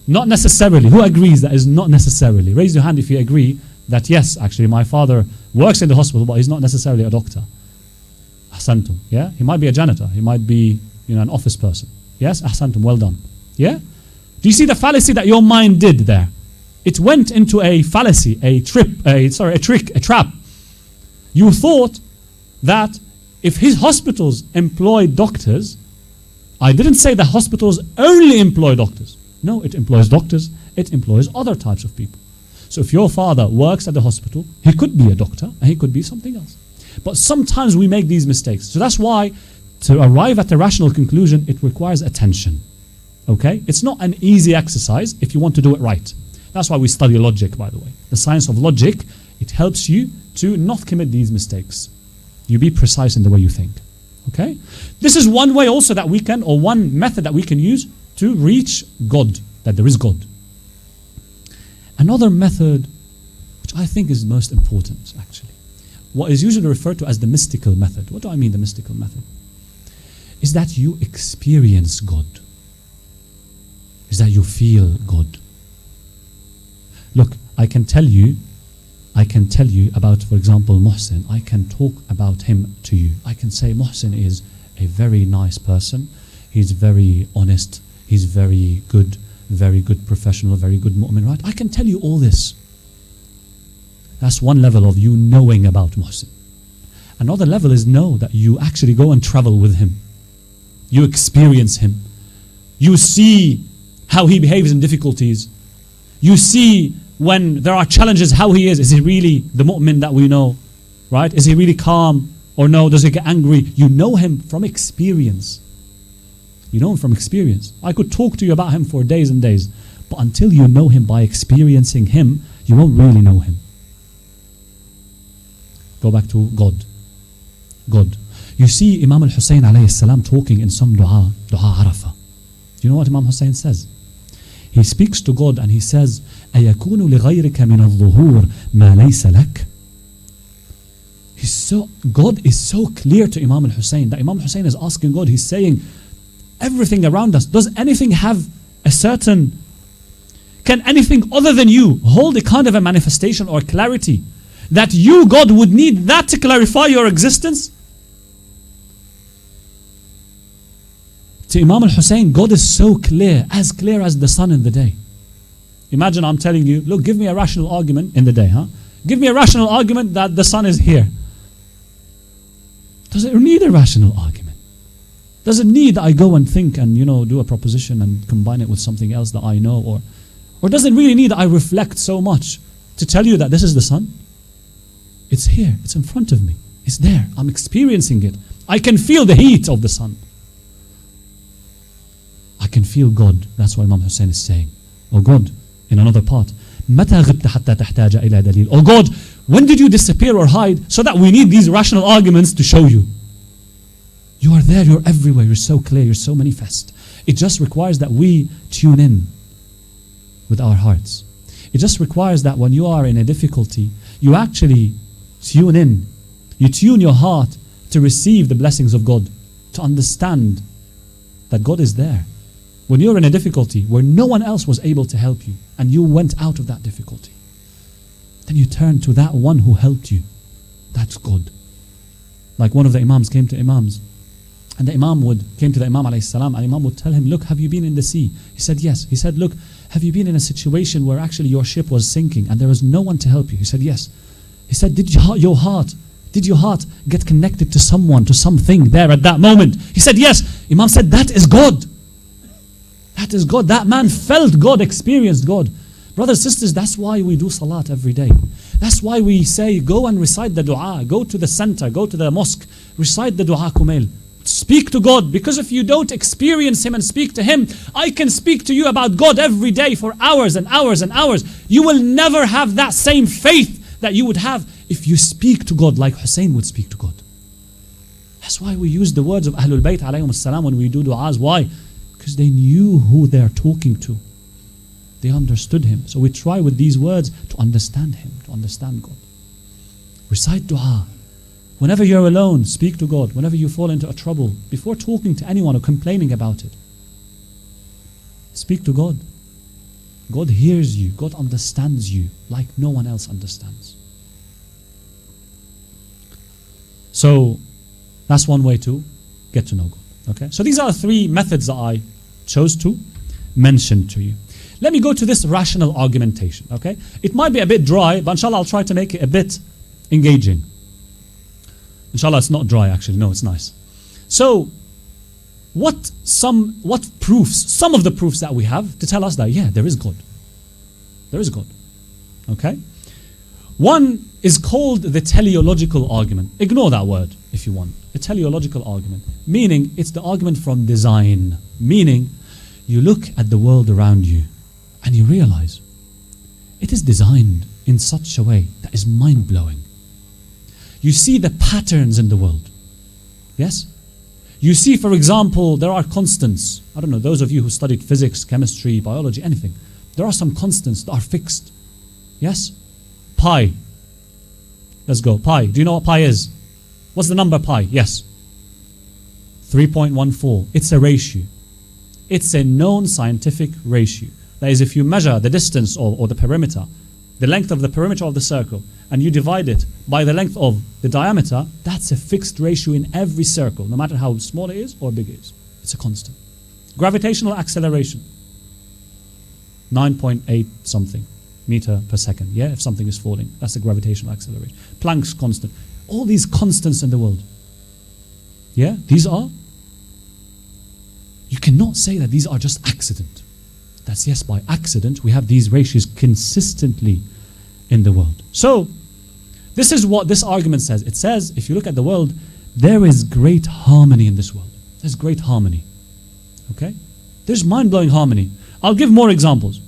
Not necessarily. Who agrees that is not necessarily? Raise your hand if you agree that yes, actually my father works in the hospital, but he's not necessarily a doctor. Ahsantum. Yeah? He might be a janitor. He might be, an office person. Yes? Ahsantum. Well done. Yeah? Do you see the fallacy that your mind did there? It went into a fallacy, a trick, a trap. You thought that if his hospitals employ doctors, I didn't say that hospitals only employ doctors. No, it employs doctors, it employs other types of people. So if your father works at the hospital, he could be a doctor and he could be something else. But sometimes we make these mistakes. So that's why to arrive at a rational conclusion, it requires attention. Okay? It's not an easy exercise if you want to do it right. That's why we study logic, by the way. The science of logic, it helps you to not commit these mistakes. You be precise in the way you think. Okay? This is one way also that we can, or one method that we can use to reach God, that there is God. Another method, which I think is most important, actually, what is usually referred to as the mystical method. What do I mean, the mystical method? Is that you experience God. Is that you feel God. Look, I can tell you about, for example, Muhsin. I can talk about him to you. I can say Muhsin is a very nice person. He's very honest. He's very good professional, very good mu'min, right? I can tell you all this. That's one level of you knowing about Muhsin. Another level is know that you actually go and travel with him. You experience him. You see how he behaves in difficulties. You see when there are challenges, how he is. Is he really the mu'min that we know? Right? Is he really calm? Or no, does he get angry? You know him from experience. You know him from experience. I could talk to you about him for days and days. But until you know him by experiencing him, you won't really know him. Go back to God. God. You see Imam al-Hussein alayhi salam talking in some dua Arafah. Do you know what Imam Hussein says? He speaks to God and he says, أَيَكُونُ لِغَيْرِكَ مِنَ الظُّهُورِ مَا لَيْسَ لَكَ. God is so clear to Imam al-Hussein that Imam Hussein is asking God, he's saying, everything around us, does anything have can anything other than you hold a kind of a manifestation or clarity that you, God, would need that to clarify your existence? To Imam al-Hussein, God is so clear as the sun in the day. Imagine I'm telling you, look, give me a rational argument in the day, Give me a rational argument that the sun is here. Does it need a rational argument? Does it need that I go and think and, do a proposition and combine it with something else that I know? Or does it really need that I reflect so much to tell you that this is the sun? It's here, it's in front of me. It's there, I'm experiencing it. I can feel the heat of the sun. I can feel God. That's what Imam Hussein is saying. Oh God, in another part, متى غبت حتى تحتاج إلى دليل. Oh God, when did you disappear or hide so that we need these rational arguments to show you? You are there, you're everywhere, you're so clear, you're so manifest. It just requires that we tune in with our hearts. It just requires that when you are in a difficulty, you actually tune in. You tune your heart to receive the blessings of God, to understand that God is there. When you're in a difficulty where no one else was able to help you, and you went out of that difficulty, then you turn to that one who helped you. That's God. Like one of the Imams came to Imams, and the Imam came to the Imam alayhi salam, and Imam would tell him, look, have you been in the sea? He said, yes. He said, look, have you been in a situation where actually your ship was sinking and there was no one to help you? He said, yes. He said, did your heart get connected to someone, to something there at that moment? He said, yes. Imam said, that is God. That is God. That man felt God, experienced God. Brothers, sisters, that's why we do salat every day. That's why we say, go and recite the dua. Go to the center, go to the mosque, recite the dua kumail. Speak to God, because if you don't experience Him and speak to Him, I can speak to you about God every day for hours and hours and hours. You will never have that same faith that you would have if you speak to God like Hussein would speak to God. That's why we use the words of Ahlul Bayt alayhim salam when we do du'as. Why? Because they knew who they're talking to. They understood Him. So we try with these words to understand Him, to understand God. Recite dua. Whenever you're alone, speak to God. Whenever you fall into a trouble, before talking to anyone or complaining about it, speak to God. God hears you. God understands you like no one else understands. So that's one way to get to know God. Okay? So these are 3 methods that I chose to mention to you. Let me go to this rational argumentation. Okay? It might be a bit dry, but inshallah I'll try to make it a bit engaging. Inshallah, it's not dry actually. No, it's nice. So, what proofs, some of the proofs that we have to tell us that, yeah, there is God. There is God. Okay? One is called the teleological argument. Ignore that word if you want. A teleological argument. Meaning, it's the argument from design. Meaning, you look at the world around you and you realize it is designed in such a way that is mind-blowing. You see the patterns in the world. Yes? You see, for example, there are constants. I don't know, those of you who studied physics, chemistry, biology, anything. There are some constants that are fixed. Yes? Pi. Let's go. Pi. Do you know what pi is? What's the number pi? Yes. 3.14. It's a ratio. It's a known scientific ratio. That is, if you measure the distance or the perimeter, the length of the perimeter of the circle, and you divide it by the length of the diameter, that's a fixed ratio in every circle, no matter how small it is or big it is. It's a constant. Gravitational acceleration, 9.8 something meter per second. Yeah, if something is falling, that's the gravitational acceleration. Planck's constant. All these constants in the world. Yeah, these are. You cannot say that these are just accident. That's yes, by accident we have these ratios consistently in the world. So, this is what this argument says. It says, if you look at the world, there is great harmony in this world. There's great harmony. Okay? There's mind-blowing harmony. I'll give more examples.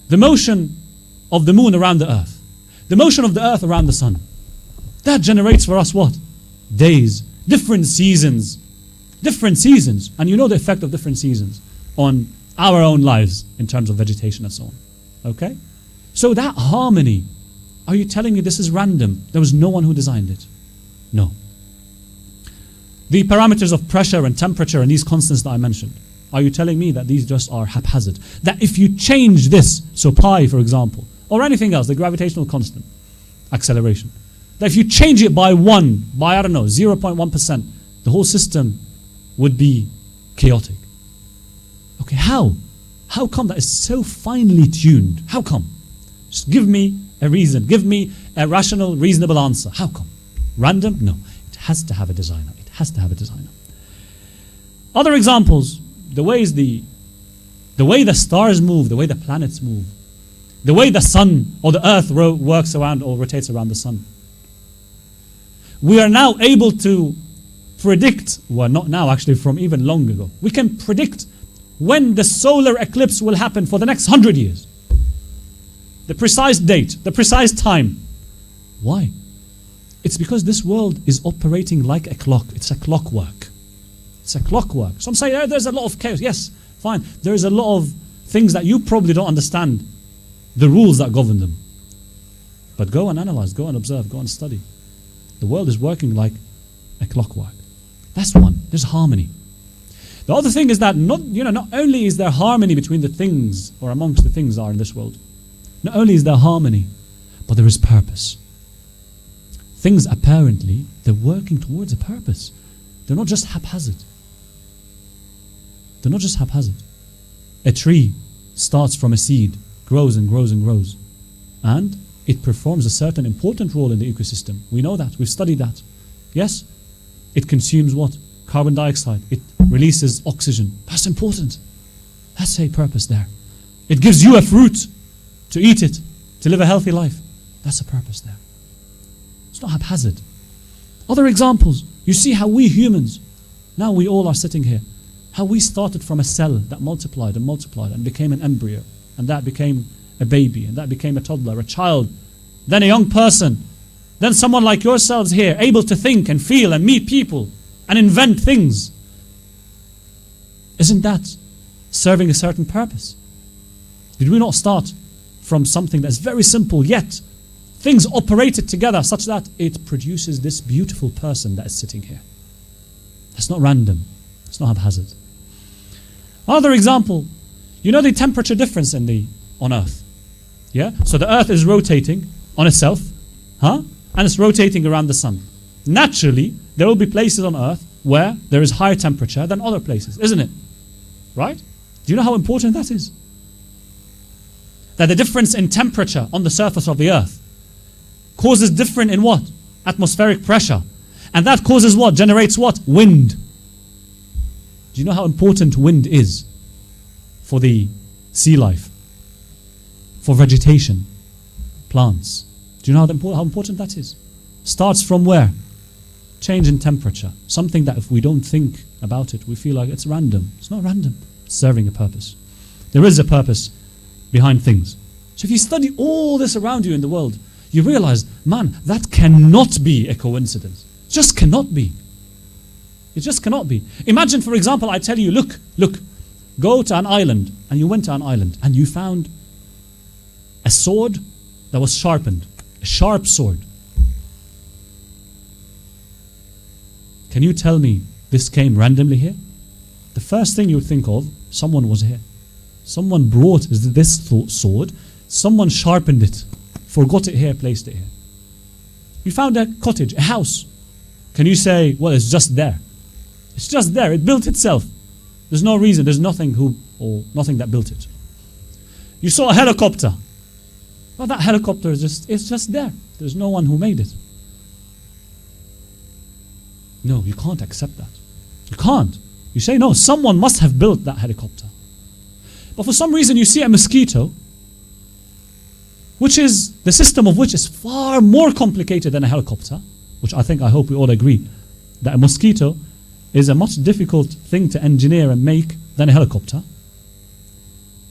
The motion of the moon around the earth. The motion of the earth around the sun. That generates for us what? Days. Different seasons. Different seasons. And you know the effect of different seasons on our own lives in terms of vegetation and so on. Okay? So that harmony, are you telling me this is random? There was no one who designed it? No. The parameters of pressure and temperature and these constants that I mentioned, are you telling me that these just are haphazard? That if you change this, so pi for example, or anything else, the gravitational constant, acceleration, that if you change it by 0.1%, the whole system would be chaotic. Okay, how? How come that is so finely tuned? How come? Just give me a reason. Give me a rational, reasonable answer. How come? Random? No. It has to have a designer. It has to have a designer. Other examples. The way the stars move, the way the planets move, the way the sun or the earth works around or rotates around the sun. we are now able to predict, well, not now actually, from even long ago. We can predict when the solar eclipse will happen for the next 100 years. The precise date, the precise time. Why? It's because this world is operating like a clock. It's a clockwork. It's a clockwork. Some say, oh, there's a lot of chaos. Yes, fine. There's a lot of things that you probably don't understand, the rules that govern them. But go and analyze, go and observe, go and study. The world is working like a clockwork. That's one. There's harmony. The other thing is that not only is there harmony between the things or amongst the things that are in this world, not only is there harmony, but there is purpose. Things apparently, they're working towards a purpose. They're not just haphazard. They're not just haphazard. A tree starts from a seed, grows and grows and grows, and it performs a certain important role in the ecosystem. We know that, we've studied that. Yes? It consumes what? Carbon dioxide. It releases oxygen. That's important. That's a purpose there. It gives you a fruit to eat it, to live a healthy life. That's a purpose there. It's not haphazard. Other examples, you see how we humans, now we all are sitting here, how we started from a cell that multiplied and multiplied and became an embryo, and that became a baby, and that became a toddler, a child, then a young person, then someone like yourselves here, able to think and feel and meet people and invent things. Isn't that serving a certain purpose? Did we not start from something that's very simple, yet things operated together such that it produces this beautiful person that is sitting here? That's not random. It's not haphazard. Another example, you know the temperature difference on Earth? Yeah? So the Earth is rotating on itself, and it's rotating around the sun. Naturally, there will be places on Earth where there is higher temperature than other places, isn't it? Right? Do you know how important that is? That the difference in temperature on the surface of the Earth causes different in what? Atmospheric pressure. And that causes what? Generates what? Wind. Do you know how important wind is for the sea life? For vegetation, plants. Do you know how important that is? Starts from where? Change in temperature. Something that if we don't think about it, we feel like it's random. It's not random. It's serving a purpose. There is a purpose behind things. So if you study all this around you in the world, you realize, man, that cannot be a coincidence. It just cannot be. It just cannot be. Imagine, for example, I tell you, look, go to an island, and you went to an island, and you found a sword that was sharpened, a sharp sword. Can you tell me this came randomly here? The first thing you would think of, someone was here. Someone brought this sword, someone sharpened it, forgot it here, placed it here. You found a cottage, a house. Can you say, well, it's just there? It's just there, it built itself. There's no reason, there's nothing nothing that built it. You saw a helicopter. Well, that helicopter it's just there. There's no one who made it. No, you can't accept that. You can't. You say, no, someone must have built that helicopter. But for some reason you see a mosquito, which is, the system of which is far more complicated than a helicopter, which I hope we all agree, that a mosquito is a much difficult thing to engineer and make than a helicopter.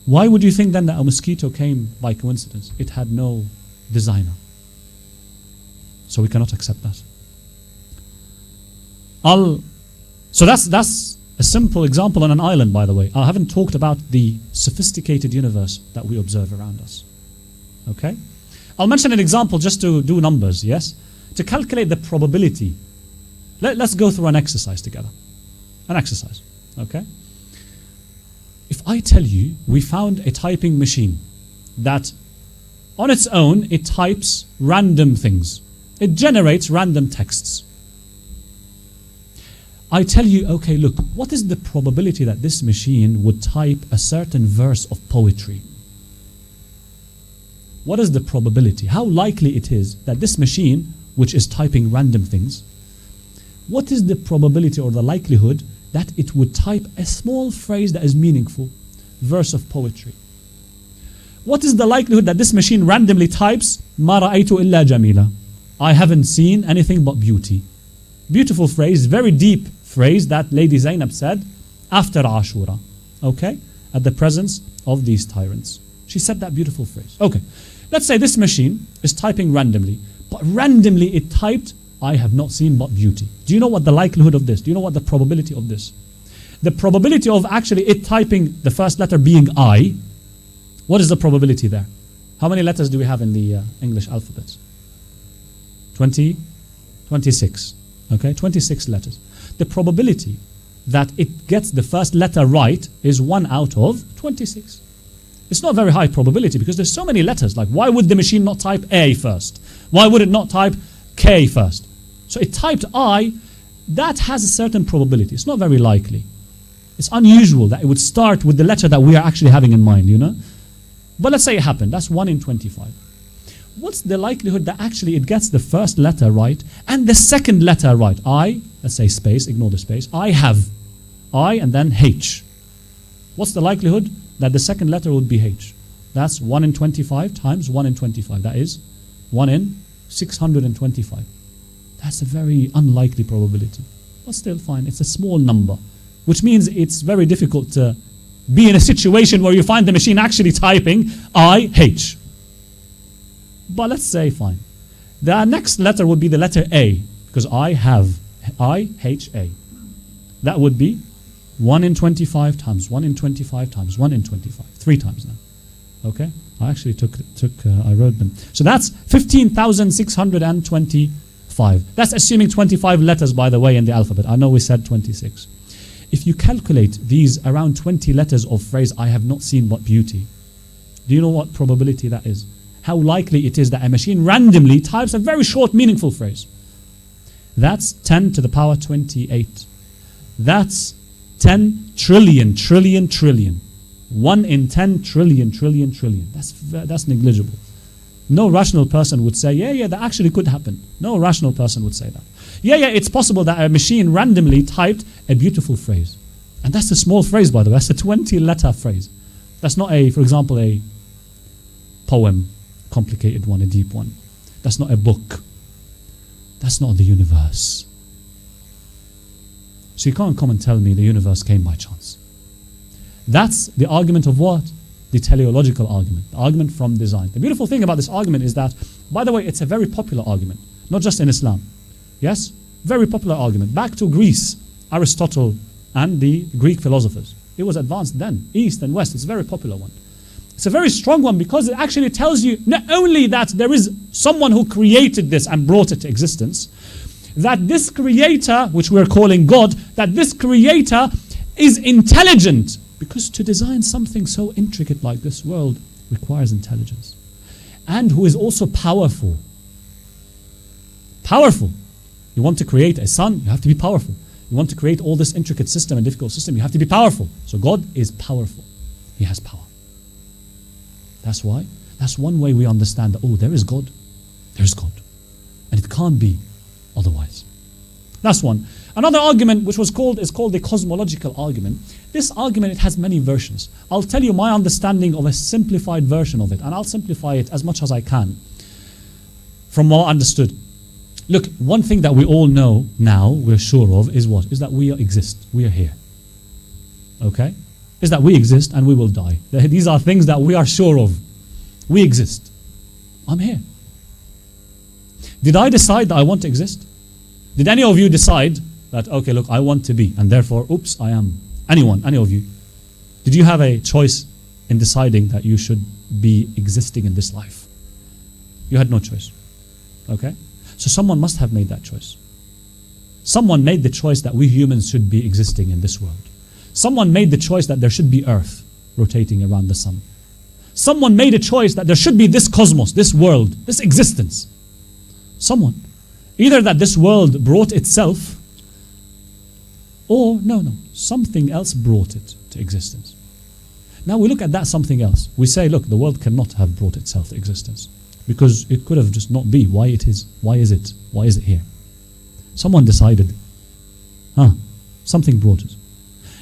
Why would you think then that a mosquito came by coincidence? It had no designer. So we cannot accept that. So that's a simple example on an island, by the way. I haven't talked about the sophisticated universe that we observe around us. Okay? I'll mention an example just to do numbers, yes? To calculate the probability. Let's go through an exercise together. An exercise, okay? If I tell you we found a typing machine that on its own it types random things. It generates random texts. I tell you, okay, look, what is the probability that this machine would type a certain verse of poetry? What is the probability? How likely it is that this machine, which is typing random things, what is the probability or the likelihood that it would type a small phrase that is meaningful, verse of poetry? What is the likelihood that this machine randomly types, مَا رَأَيْتُ إِلَّا جَمِيلًا? I haven't seen anything but beauty. Beautiful phrase, very deep phrase that Lady Zainab said after Ashura. Okay? At the presence of these tyrants. She said that beautiful phrase. Okay. Let's say this machine is typing randomly. But randomly it typed, I have not seen but beauty. Do you know what the likelihood of this? Do you know what the probability of this? The probability of actually it typing the first letter being I, what is the probability there? How many letters do we have in the English alphabet? 26. Okay, 26 letters. The probability that it gets the first letter right is 1 out of 26. It's not very high probability because there's so many letters. Like, why would the machine not type A first? Why would it not type K first? So it typed I. That has a certain probability. It's not very likely. It's unusual that it would start with the letter that we are actually having in mind, you know? But let's say it happened. That's 1 in 25. What's the likelihood that actually it gets the first letter right and the second letter right? I, let's say space, ignore the space. I have I and then H. What's the likelihood that the second letter would be H? That's 1 in 25 times 1 in 25. That is 1 in 625. That's a very unlikely probability. But still fine, it's a small number. Which means it's very difficult to be in a situation where you find the machine actually typing I-H. But let's say fine. The next letter would be the letter A, because I have I-H-A. That would be 1 in 25 times 1 in 25 times 1 in 25. 3 times now. Okay? I actually I wrote them. So that's 15,625. That's assuming 25 letters, by the way, in the alphabet. I know we said 26. If you calculate these around 20 letters of phrase, I have not seen but beauty, do you know what probability that is? How likely it is that a machine randomly types a very short, meaningful phrase. That's 10 to the power 28. That's 10 trillion, trillion, trillion. 1 in 10 trillion, trillion, trillion. That's negligible. No rational person would say, yeah, that actually could happen. No rational person would say that. Yeah, it's possible that a machine randomly typed a beautiful phrase. And that's a small phrase, by the way. That's a 20-letter phrase. That's not for example, a poem, complicated one, a deep one. That's not a book. That's not the universe. So you can't come and tell me the universe came by chance. That's the argument of what? The teleological argument, the argument from design. The beautiful thing about this argument is that, by the way, it's a very popular argument, not just in Islam. Yes? Very popular argument. Back to Greece, Aristotle and the Greek philosophers. It was advanced then, East and West. It's a very popular one. It's a very strong one because it actually tells you not only that there is someone who created this and brought it to existence, that this creator, which we're calling God, that this creator is intelligent. Because to design something so intricate like this world requires intelligence. And who is also powerful. Powerful. You want to create a sun, you have to be powerful. You want to create all this intricate system and difficult system, you have to be powerful. So God is powerful. He has power. That's why. That's one way we understand that, there is God. There is God. And it can't be otherwise. That's one. Another argument which is called the cosmological argument. This argument, it has many versions. I'll tell you my understanding of a simplified version of it, and I'll simplify it as much as I can from what I understood. Look, one thing that we all know now, we're sure of, is what? Is that we exist. We are here. Okay? Is that we exist and we will die. These are things that we are sure of. We exist. I'm here. Did I decide that I want to exist? Did any of you decide that, okay, look, I want to be, and therefore, oops, I am? Anyone, any of you? Did you have a choice in deciding that you should be existing in this life? You had no choice. Okay? So someone must have made that choice. Someone made the choice that we humans should be existing in this world. Someone made the choice that there should be Earth rotating around the sun. Someone made a choice that there should be this cosmos, this world, this existence. Someone. Either that this world brought itself, or no, something else brought it to existence. Now we look at that something else. We say, look, the world cannot have brought itself to existence because it could have just not be. Why it is? Why is it? Why is it here? Someone decided. Something brought it.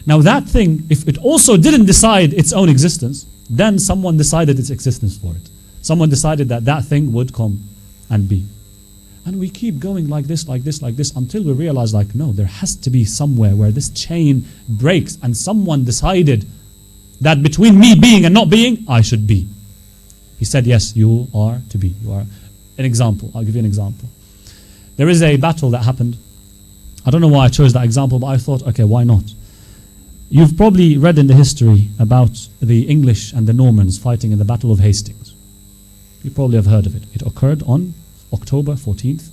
Now that thing, if it also didn't decide its own existence, then someone decided its existence for it. Someone decided that that thing would come and be. And we keep going like this, like this, like this, until we realize, like, no, there has to be somewhere where this chain breaks and someone decided that between me being and not being, I should be. He said, yes, you are to be. You are. An example, I'll give you an example. There is a battle that happened. I don't know why I chose that example, but I thought, okay, why not? You've probably read in the history about the English and the Normans fighting in the Battle of Hastings. You probably have heard of it. It occurred on October 14th,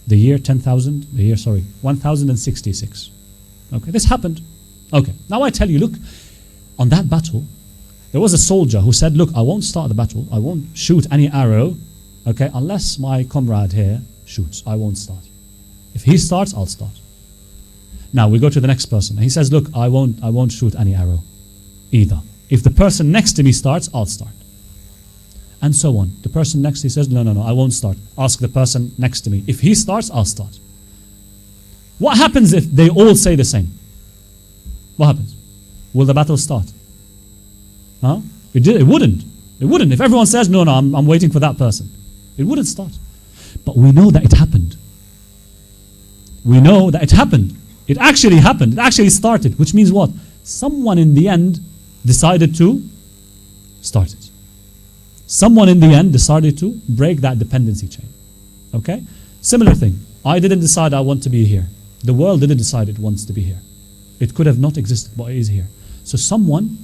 the year 1066. Okay, this happened. Okay, now I tell you, look, on that battle, there was a soldier who said, look, I won't start the battle, I won't shoot any arrow, okay, unless my comrade here shoots, I won't start. If he starts, I'll start. Now we go to the next person. He says, look, I won't shoot any arrow either. If the person next to me starts, I'll start. And so on. The person next, he says, no, I won't start. Ask the person next to me. If he starts, I'll start. What happens if they all say the same? What happens? Will the battle start? Huh? It wouldn't. It wouldn't. If everyone says, no, I'm waiting for that person, it wouldn't start. But we know that it happened. We know that it happened. It actually happened. It actually started. Which means what? Someone in the end decided to start it. Someone in the end decided to break that dependency chain. Okay? Similar thing. I didn't decide I want to be here. The world didn't decide it wants to be here. It could have not existed, but it is here. So someone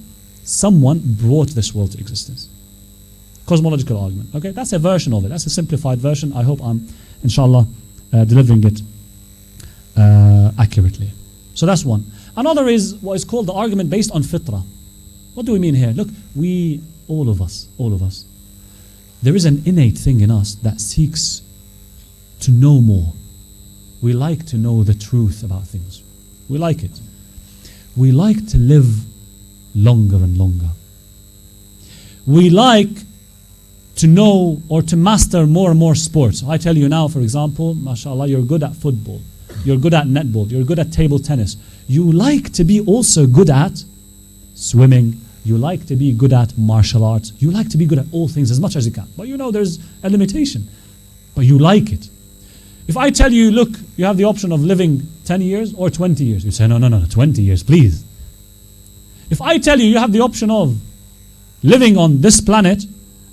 brought this world to existence. Cosmological argument. Okay? That's a version of it. That's a simplified version. I hope I'm, inshallah, delivering it accurately. So that's one. Another is what is called the argument based on fitrah. What do we mean here? Look, all of us, there is an innate thing in us that seeks to know more. We like to know the truth about things. We like it. We like to live longer and longer. We like to know or to master more and more sports. I tell you now, for example, mashallah, you're good at football. You're good at netball. You're good at table tennis. You like to be also good at swimming. You like to be good at martial arts. You like to be good at all things as much as you can. But you know there's a limitation. But you like it. If I tell you, look, you have the option of living 10 years or 20 years. You say, no, 20 years, please. If I tell you, you have the option of living on this planet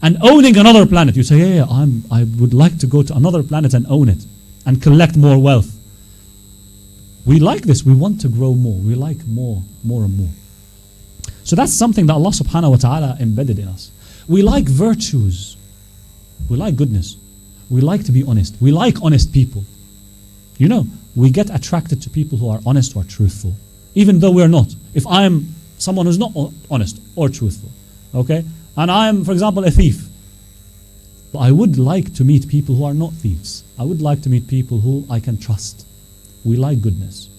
and owning another planet. You say, yeah, I would like to go to another planet and own it and collect more wealth. We like this. We want to grow more. We like more and more. So that's something that Allah subhanahu wa ta'ala embedded in us. We like virtues. We like goodness. We like to be honest. We like honest people. You know, we get attracted to people who are honest or truthful, even though we're not. If I'm someone who's not honest or truthful, okay, and I'm, for example, a thief, but I would like to meet people who are not thieves. I would like to meet people who I can trust. We like goodness.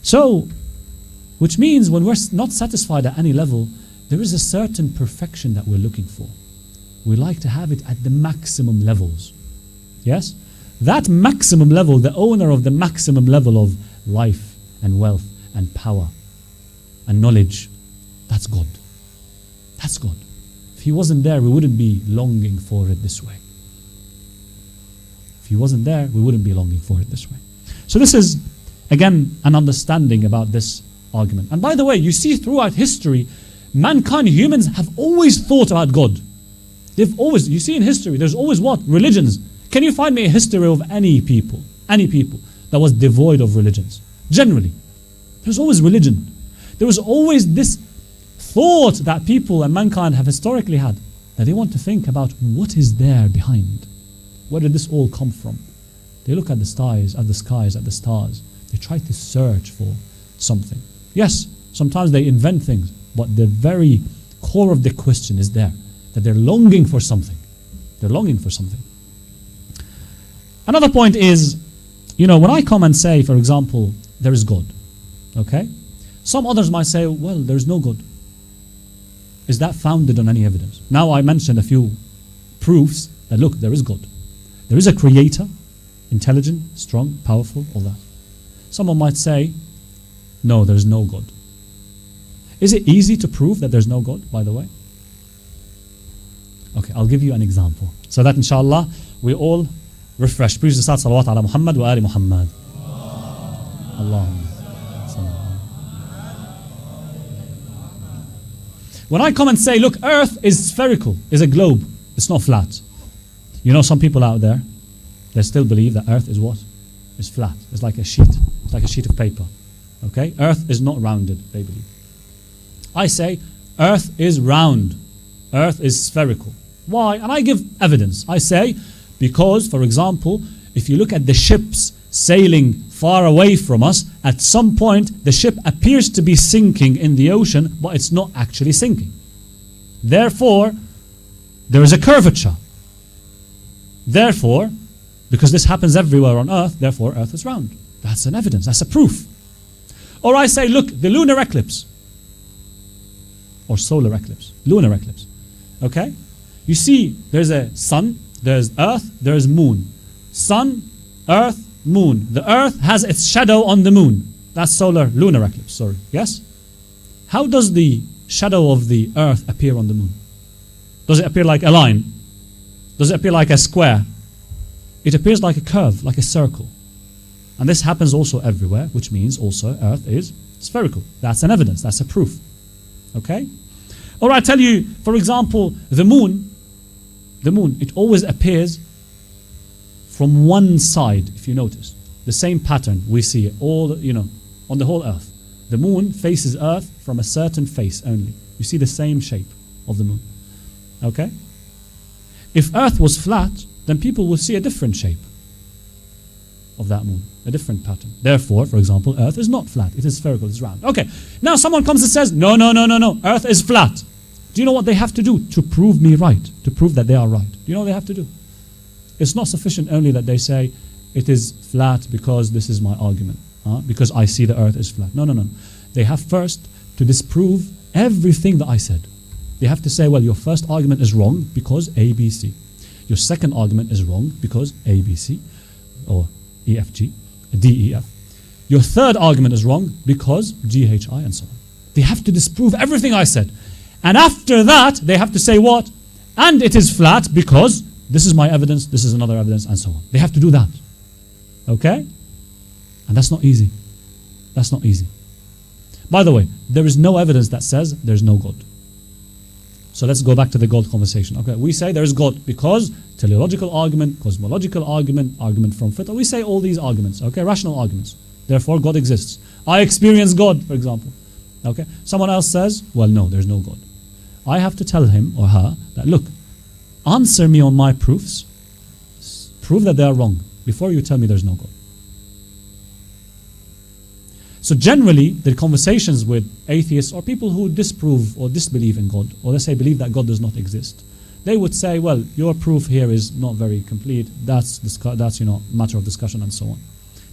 So, which means when we're not satisfied at any level, there is a certain perfection that we're looking for. We like to have it at the maximum levels. Yes? That maximum level, the owner of the maximum level of life and wealth and power and knowledge, that's God. That's God. If He wasn't there, we wouldn't be longing for it this way. If He wasn't there, we wouldn't be longing for it this way. So this is, again, an understanding about this argument. And by the way, you see throughout history, mankind, humans have always thought about God. They've always, you see in history, there's always what? Religions. Can you find me a history of any people that was devoid of religions? Generally. There's always religion. There was always this thought that people and mankind have historically had, that they want to think about what is there behind. Where did this all come from? They look at the skies, at the stars. They try to search for something. Yes, sometimes they invent things, but the very core of the question is there, that they're longing for something. They're longing for something. Another point is, when I come and say, for example, there is God, okay? Some others might say, well, there's no God. Is that founded on any evidence? Now I mentioned a few proofs that, look, there is God. There is a creator, intelligent, strong, powerful, all that. Someone might say, no, there's no God. Is it easy to prove that there's no God, by the way? Okay, I'll give you an example, so that inshallah we all Refresh. Please recite salawat ala Muhammad wa ali Muhammad. Allahumma. When I come and say, look, earth is spherical, is a globe, it's not flat. You know, some people out there, they still believe that earth is what? It's flat. It's like a sheet. It's like a sheet of paper. Okay? Earth is not rounded, they believe. I say, earth is round. Earth is spherical. Why? And I give evidence. I say, because, for example, if you look at the ships sailing far away from us, at some point the ship appears to be sinking in the ocean, but it's not actually sinking. Therefore, there is a curvature. Therefore, because this happens everywhere on earth, therefore earth is round. That's an evidence, that's a proof. Or I say, look, the lunar eclipse, or solar eclipse, lunar eclipse, okay? You see, there's a sun, there's earth, there's moon. Sun, earth, moon. The earth has its shadow on the moon. That's lunar eclipse, sorry. Yes? How does the shadow of the earth appear on the moon? Does it appear like a line? Does it appear like a square? It appears like a curve, like a circle. And this happens also everywhere, which means also earth is spherical. That's an evidence, that's a proof. Okay? Or I tell you, for example, the moon, it always appears from one side, if you notice. The same pattern we see it all, on the whole earth. The moon faces earth from a certain face only. You see the same shape of the moon. Okay? If earth was flat, then people will see a different shape of that moon, a different pattern. Therefore, for example, earth is not flat, it is spherical, it's round. Okay, now someone comes and says, no, earth is flat. Do you know what they have to do to prove me right, to prove that they are right? Do you know what they have to do? It's not sufficient only that they say it is flat because this is my argument, because I see the earth is flat. No. They have first to disprove everything that I said. They have to say, well, your first argument is wrong because A, B, C. Your second argument is wrong because A, B, C, or E, F, G, D, E, F. Your third argument is wrong because G, H, I, and so on. They have to disprove everything I said. And after that, they have to say what? And it is flat because this is my evidence, this is another evidence, and so on. They have to do that. Okay? And that's not easy. That's not easy. By the way, there is no evidence that says there's no God. So let's go back to the God conversation. Okay, we say there's God because teleological argument, cosmological argument, argument from fitrah. We say all these arguments, okay, rational arguments. Therefore, God exists. I experience God, for example. Okay, someone else says, well, no, there's no God. I have to tell him or her that, look, answer me on my proofs, prove that they are wrong before you tell me there's no God. So generally, the conversations with atheists or people who disprove or disbelieve in God, or let's say believe that God does not exist, they would say, well, your proof here is not very complete. That's matter of discussion and so on.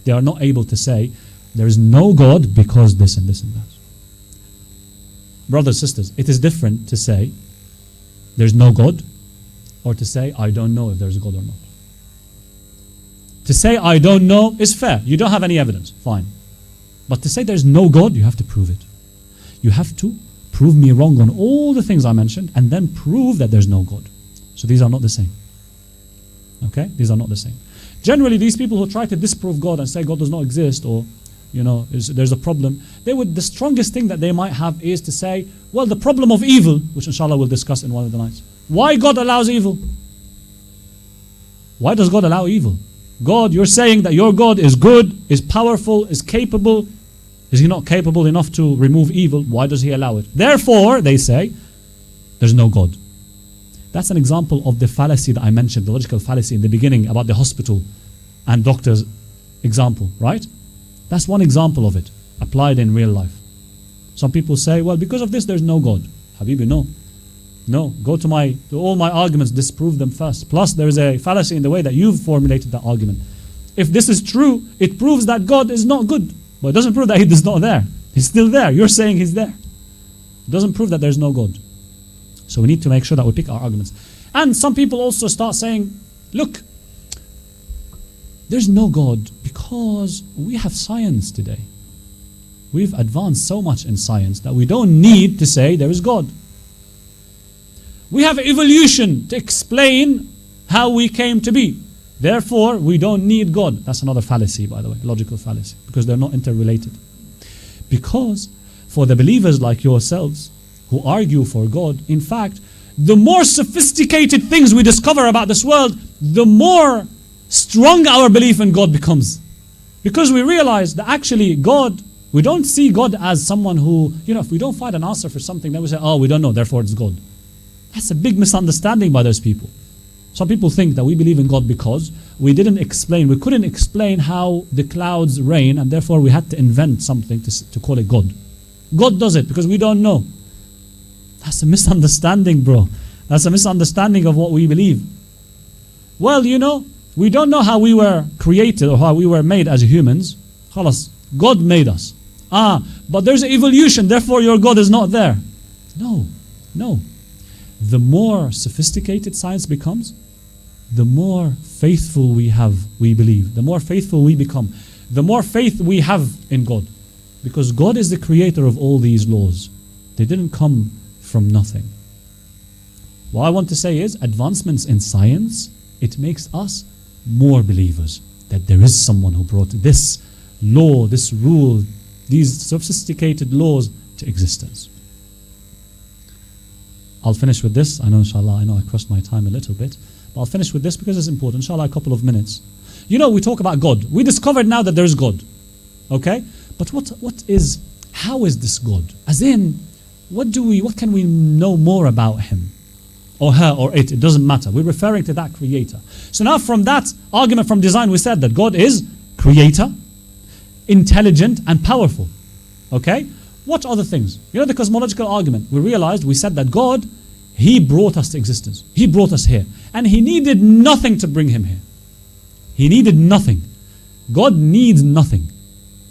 They are not able to say there is no God because this and this and that. Brothers, sisters, it is different to say there's no God or to say I don't know if there's a God or not. To say I don't know is fair. You don't have any evidence. Fine. But to say there's no God, you have to prove it. You have to prove me wrong on all the things I mentioned and then prove that there's no God. So these are not the same. Okay? These are not the same. Generally, these people who try to disprove God and say God does not exist or there's a problem, the strongest thing that they might have is to say, well, the problem of evil, which inshallah we'll discuss in one of the nights. Why God allows evil? Why does God allow evil? God, you're saying that your God is good, is powerful, is capable. Is he not capable enough to remove evil? Why does he allow it? Therefore, they say, there's no God. That's an example of the fallacy that I mentioned, the logical fallacy in the beginning about the hospital and doctor's example, right? That's one example of it, applied in real life. Some people say, well, because of this, there's no God. Habibi, no. No, go to all my arguments, disprove them first. Plus, there is a fallacy in the way that you've formulated that argument. If this is true, it proves that God is not good. But it doesn't prove that he is not there. He's still there. You're saying he's there. It doesn't prove that there's no God. So we need to make sure that we pick our arguments. And some people also start saying, look, there's no God because we have science today. We've advanced so much in science that we don't need to say there is God. We have evolution to explain how we came to be. Therefore, we don't need God. That's another fallacy, by the way, logical fallacy, because they're not interrelated. Because for the believers like yourselves who argue for God, in fact, the more sophisticated things we discover about this world, the more strong our belief in God becomes. Because we realize that actually God, we don't see God as someone who, if we don't find an answer for something, then we say, oh, we don't know, therefore it's God. That's a big misunderstanding by those people. Some people think that we believe in God because we couldn't explain how the clouds rain, and therefore we had to invent something to call it God. God does it because we don't know. That's a misunderstanding, bro. That's a misunderstanding of what we believe. Well, we don't know how we were created or how we were made as humans. Khalas, God made us. But there's an evolution, therefore your God is not there. No. The more sophisticated science becomes, the more faithful we believe, the more faithful we become, the more faith we have in God. Because God is the creator of all these laws. They didn't come from nothing. What I want to say is, advancements in science, it makes us more believers that there is someone who brought this law, this rule, these sophisticated laws to existence. I'll finish with this. I know, inshallah, I crossed my time a little bit, but I'll finish with this because it's important. Inshallah, a couple of minutes. We talk about God. We discovered now that there is God. Okay? But how is this God? As in, what can we know more about him? Or her, or it doesn't matter. We're referring to that creator. So now from that argument from design, we said that God is creator, intelligent, and powerful. Okay? What other things? The cosmological argument. We said that God, he brought us to existence. He brought us here. And he needed nothing to bring him here. He needed nothing. God needs nothing.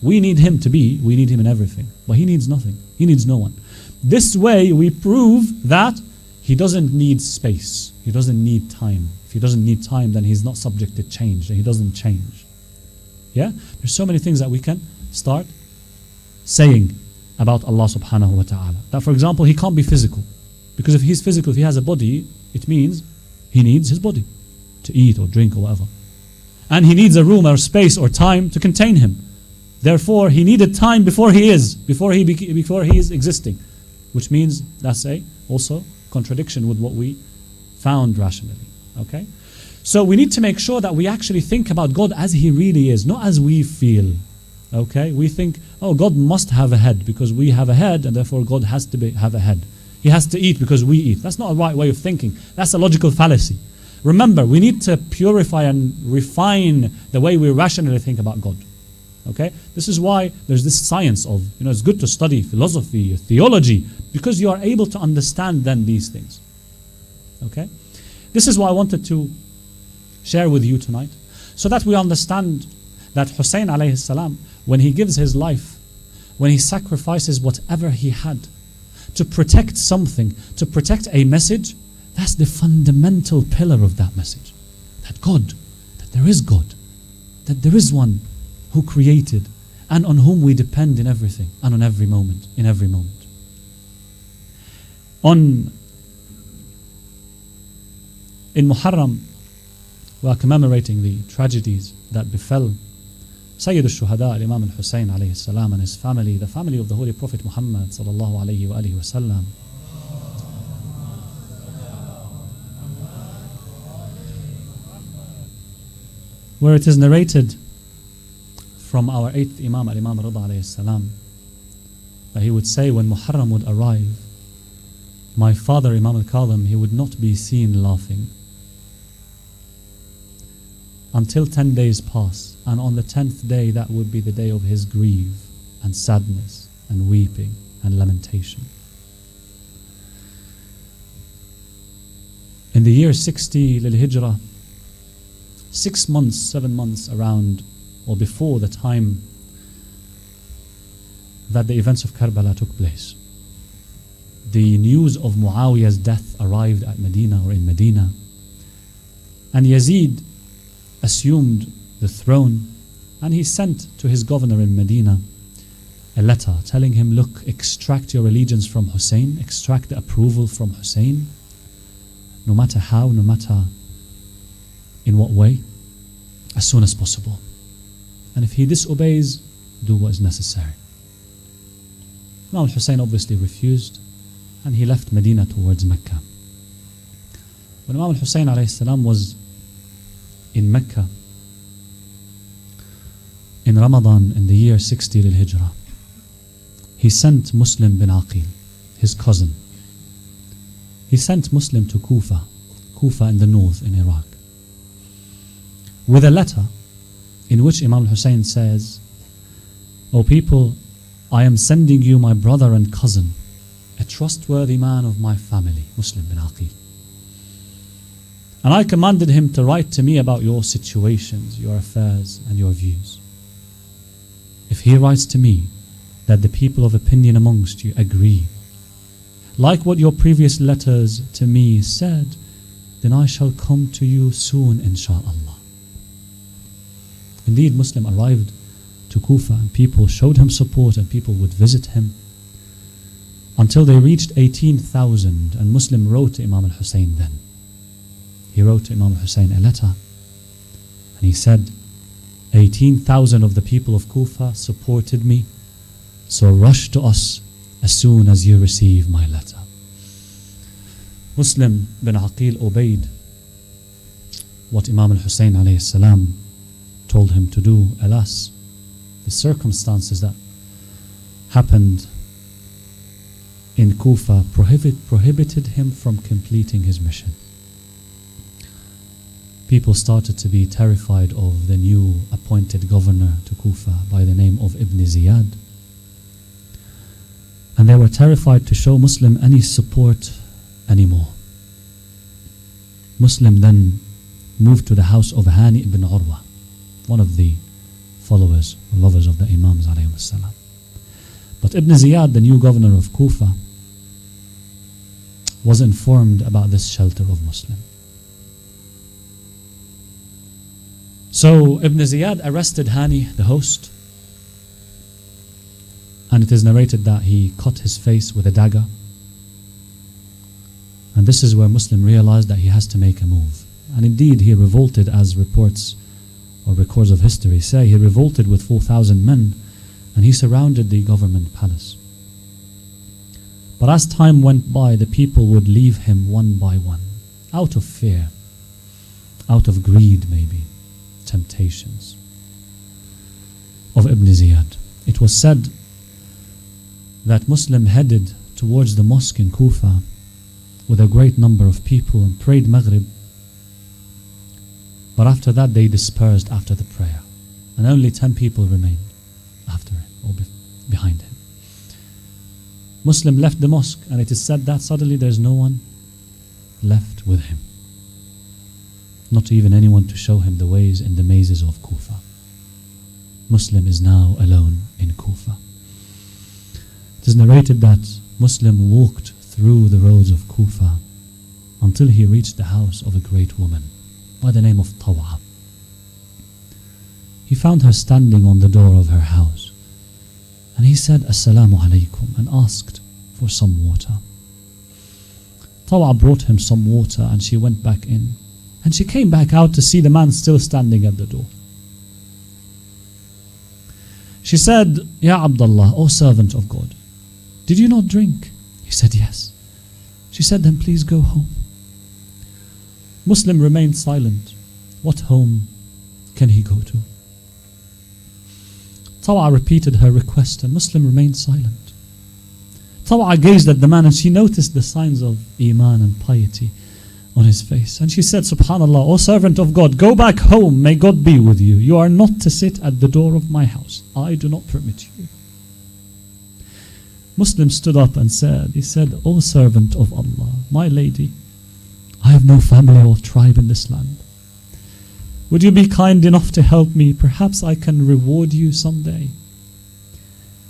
We need him in everything. But he needs nothing. He needs no one. This way we prove that he doesn't need space. He doesn't need time. If he doesn't need time, then he's not subject to change. And he doesn't change. Yeah? There's so many things that we can start saying about Allah subhanahu wa ta'ala. That, for example, he can't be physical. Because if he's physical, if he has a body, it means he needs his body to eat or drink or whatever. And he needs a room or space or time to contain him. Therefore, he needed time before he is existing. Which means that's also contradiction with what we found rationally. Okay? So we need to make sure that we actually think about God as he really is, not as we feel. Okay? We think, God must have a head because we have a head, and therefore God has to have a head. He has to eat because we eat. That's not a right way of thinking. That's a logical fallacy. Remember, we need to purify and refine the way we rationally think about God. Okay? This is why there's this science of, it's good to study philosophy, theology, because you are able to understand then these things. Okay? This is what I wanted to share with you tonight, so that we understand that Hussein alayhi salam, when he gives his life, when he sacrifices whatever he had to protect something, to protect a message, that's the fundamental pillar of that message. That there is God, that there is one who created and on whom we depend in everything and on every moment, in every moment. In Muharram, we are commemorating the tragedies that befell Sayyid al-Shuhada, Imam al-Hussein alayhi salam, and his family, the family of the Holy Prophet Muhammad sallallahu alayhi wa alihi wa sallam. Where it is narrated from our 8th Imam, Imam Rida alayhi salam, that he would say when Muharram would arrive, my father Imam al-Kadhim, he would not be seen laughing until 10 days pass, and on the 10th day that would be the day of his grief and sadness and weeping and lamentation. In the year 60 Lil Hijrah, 6 months, 7 months around or before the time that the events of Karbala took place, the news of Muawiyah's death arrived at Medina or in Medina, and Yazid assumed the throne, and he sent to his governor in Medina a letter telling him, look, extract your allegiance from Hussein, extract the approval from Hussein, no matter how, no matter in what way, as soon as possible. And if he disobeys, do what is necessary. Imam al-Hussein obviously refused, and he left Medina towards Mecca. When Imam al-Hussein alayhi salam was in Mecca in Ramadan in the year 60 lil-Hijrah, he sent Muslim bin Aqil, his cousin. He sent Muslim to Kufa in the north in Iraq, with a letter in which Imam al-Hussein says, "O people, I am sending you my brother and cousin, a trustworthy man of my family, Muslim bin Aqil. And I commanded him to write to me about your situations, your affairs, and your views. If he writes to me that the people of opinion amongst you agree, like what your previous letters to me said, then I shall come to you soon, insha'Allah." Indeed, Muslim arrived to Kufa, and people showed him support, and people would visit him until they reached 18,000. And Muslim wrote to Imam al-Hussein then. He wrote to Imam al-Hussein a letter, and he said, 18,000 of the people of Kufa supported me, so rush to us as soon as you receive my letter. Muslim bin Aqil obeyed what Imam al-Hussein alayhi salam told him to do. Alas, the circumstances that happened in Kufa prohibited him from completing his mission. People started to be terrified of the new appointed governor to Kufa by the name of Ibn Ziyad, and they were terrified to show Muslim any support anymore. Muslim then moved to the house of Hani ibn Urwa, one of the followers or lovers of the Imams alayhim salam. But Ibn Ziyad, the new governor of Kufa, was informed about this shelter of Muslim. So Ibn Ziyad arrested Hani, the host, and it is narrated that he cut his face with a dagger. And this is where Muslim realized that he has to make a move. And indeed he revolted, as reports or records of history say. He revolted with 4,000 men, and he surrounded the government palace. But as time went by, the people would leave him one by one, out of fear, out of greed maybe, temptations of Ibn Ziyad. It was said that Muslim headed towards the mosque in Kufa with a great number of people and prayed Maghrib, but after that they dispersed after the prayer, and only 10 people remained after him or behind him. Muslim left the mosque, and it is said that suddenly there's no one left with him, not even anyone to show him the ways and the mazes of Kufa. Muslim is now alone in Kufa. It is narrated that Muslim walked through the roads of Kufa until he reached the house of a great woman by the name of Taw'a. He found her standing on the door of her house, and he said, "Assalamu alaikum," and asked for some water. Taw'a brought him some water, and she went back in, and she came back out to see the man still standing at the door. She said, "Ya Abdullah, O servant of God, did you not drink?" He said, "Yes." She said, "Then please go home." Muslim remained silent. What home can he go to? Taw'a repeated her request, and Muslim remained silent. Taw'a gazed at the man, and she noticed the signs of iman and piety on his face. And she said, "Subhanallah, O servant of God, go back home, may God be with you. You are not to sit at the door of my house. I do not permit you." Muslim stood up and said, "O servant of Allah, my lady, I have no family or tribe in this land. Would you be kind enough to help me? Perhaps I can reward you someday."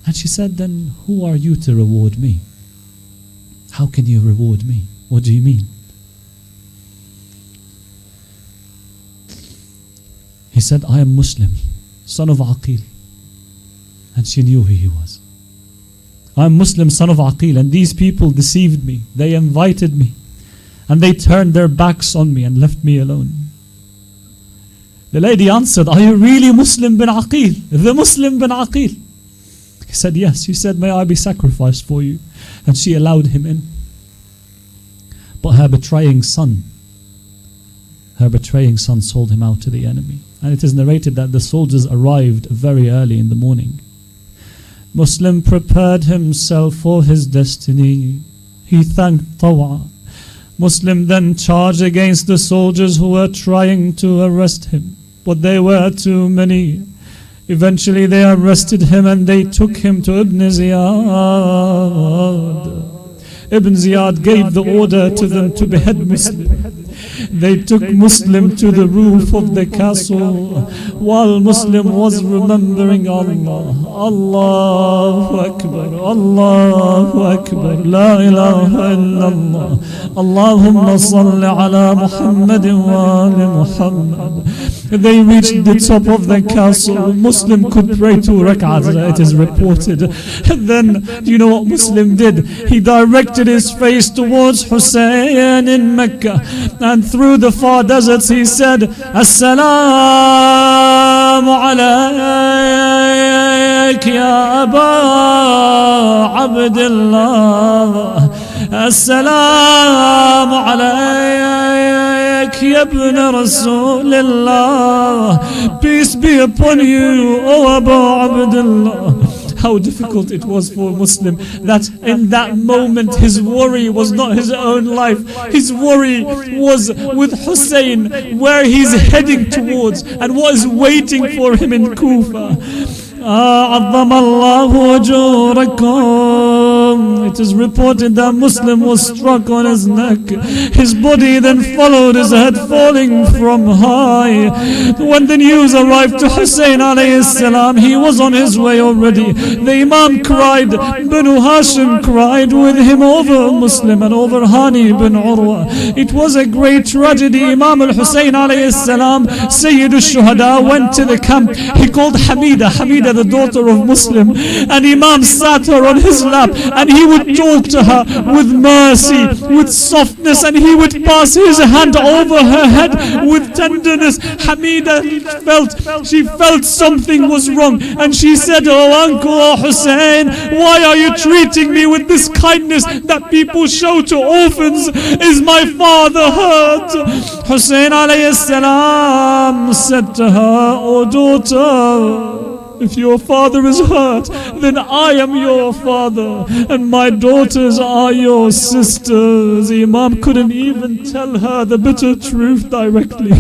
And she said, "Then who are you to reward me? How can you reward me? What do you mean?" He said, "I am Muslim, son of Aqil." And she knew who he was. "I am Muslim, son of Aqil, and these people deceived me. They invited me, and they turned their backs on me and left me alone. The lady answered, are you really Muslim bin Aqil? The Muslim bin Aqil? He said, yes. She said, may I be sacrificed for you? And she allowed him in. But her betraying son sold him out to the enemy. And it is narrated that the soldiers arrived very early in the morning. Muslim prepared himself for his destiny. He thanked Tawa. Muslim then charged against the soldiers who were trying to arrest him, but they were too many. Eventually they arrested him and they took him to Ibn Ziyad. Ibn Ziyad gave the order to them to behead Muslim. They took Muslim to the roof of the castle while Muslim was remembering Allah. Allahu Akbar, Allahu Akbar, La ilaha illallah. Allahumma salli ala Muhammadin wa ali Muhammad. They reached the top of the castle. Muslim could pray 2 rak'ahs, it is reported. And then, do you know what Muslim did? He directed his face towards Hussein in Mecca. And through the far deserts he said, As-salamu alayk ya Aba Abdullah. As-salamu alayk ya ibn Rasulullah. Peace be upon you, O Abu Abdullah. How difficult it was for a Muslim that in that moment his worry was not his own life. His worry was with Hussein, where he's heading towards and what is waiting for him in Kufa. عظم الله أجوركم. It is reported that Muslim was struck on his neck. His body then followed his head falling from high. When the news arrived to Hussein alayhi salam, he was on his way already. The Imam cried, Banu Hashim cried with him over Muslim and over Hani ibn Urwa. It was a great tragedy. Imam al-Hussein alayhi salam, Sayyid al-Shuhada, went to the camp. He called Hamida, the daughter of Muslim, and Imam sat her on his lap and he would talk to her with mercy, with softness, and he would pass his hand over her head with tenderness. Hamida felt something was wrong, and she said, oh uncle Hussein, why are you treating me with this kindness that people show to orphans? Is my father hurt? Hussein alayhi salam said to her, oh daughter, if your father is hurt, then I am your father, and my daughters are your sisters. The Imam couldn't even tell her the bitter truth directly.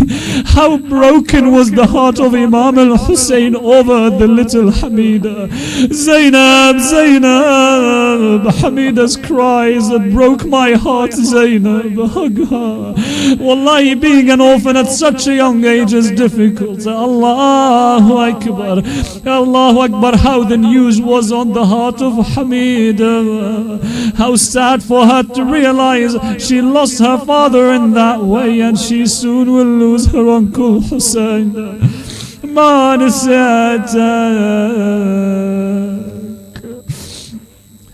How broken was the heart of Imam al-Hussein over the little Hamida. Zainab, Zainab, Hamida's cries that broke my heart. Zainab, hug her. Wallahi, being an orphan at such a young age is difficult. Allahu Akbar. Allahu Akbar, how the news was on the heart of Hamida. How sad for her to realize she lost her father in that way, and she soon will lose her uncle Hussein.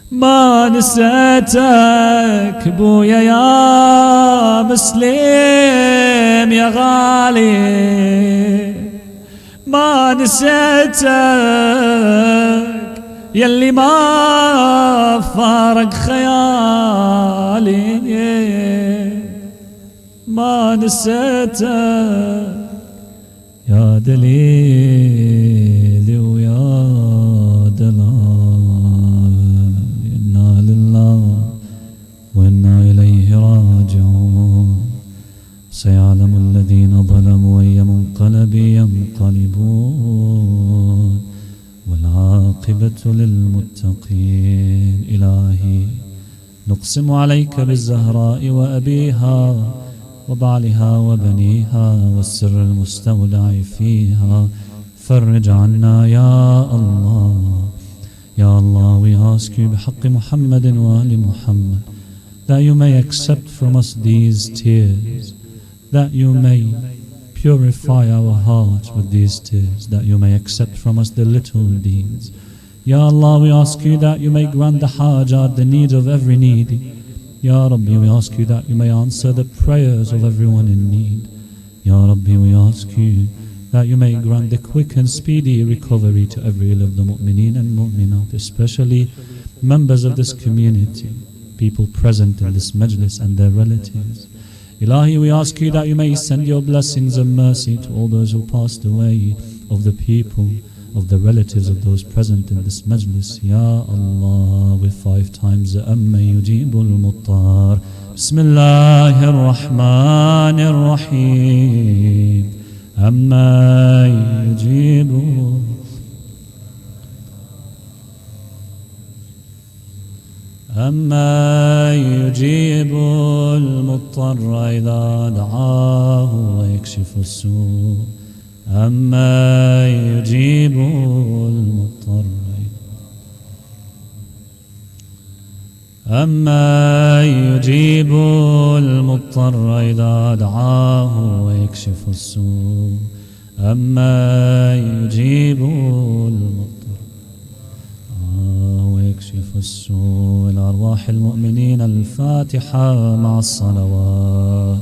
Ma نسيتك بويا يا مسلم يا غالي. ما نسيتك يلي ما فارق خيالي. ما نسيتك يا دليلي ويا دلال. إنا لله وإنا إليه راجعون. سيعلم الذين ظلموا أي منقلب ينقلبون والعاقبة للمتقين. إلهي نقسم عليك بالزهراء وأبيها وبعلها وبنيها والسر المستودع فيها. فرج عنا يا الله. Ya Allah, we ask you بحق محمد وآل Muhammad that you may accept from us these tears, that you may purify our hearts with these tears, that you may accept from us the little deeds. Ya Allah, we ask you that you may grant the hajat, the needs of every needy. Ya Rabbi, we ask you that you may answer the prayers of everyone in need. Ya Rabbi, we ask you that you may grant the quick and speedy recovery to every ill of the mu'mineen and mu'minat, especially members of this community, people present in this majlis and their relatives. Ilahi, we ask you that you may send your blessings and mercy to all those who passed away, of the people, of the relatives of those present in this majlis. Ya Allah, with 5 times Amma yujibul muttar. Bismillahir Rahmanir Rahim. Amma yujibul أما يجيب المضطر إذا دعاه ويكشف السوء أما يجيب المضطر أما يجيب المضطر إذا دعاه ويكشف السوء أما يجيب المضطر ويكشف السوء. الأرواح المؤمنين الفاتحة مع الصلوات.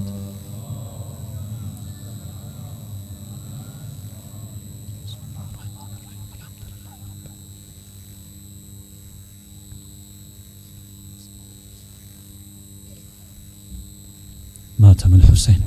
ماتم الحسين.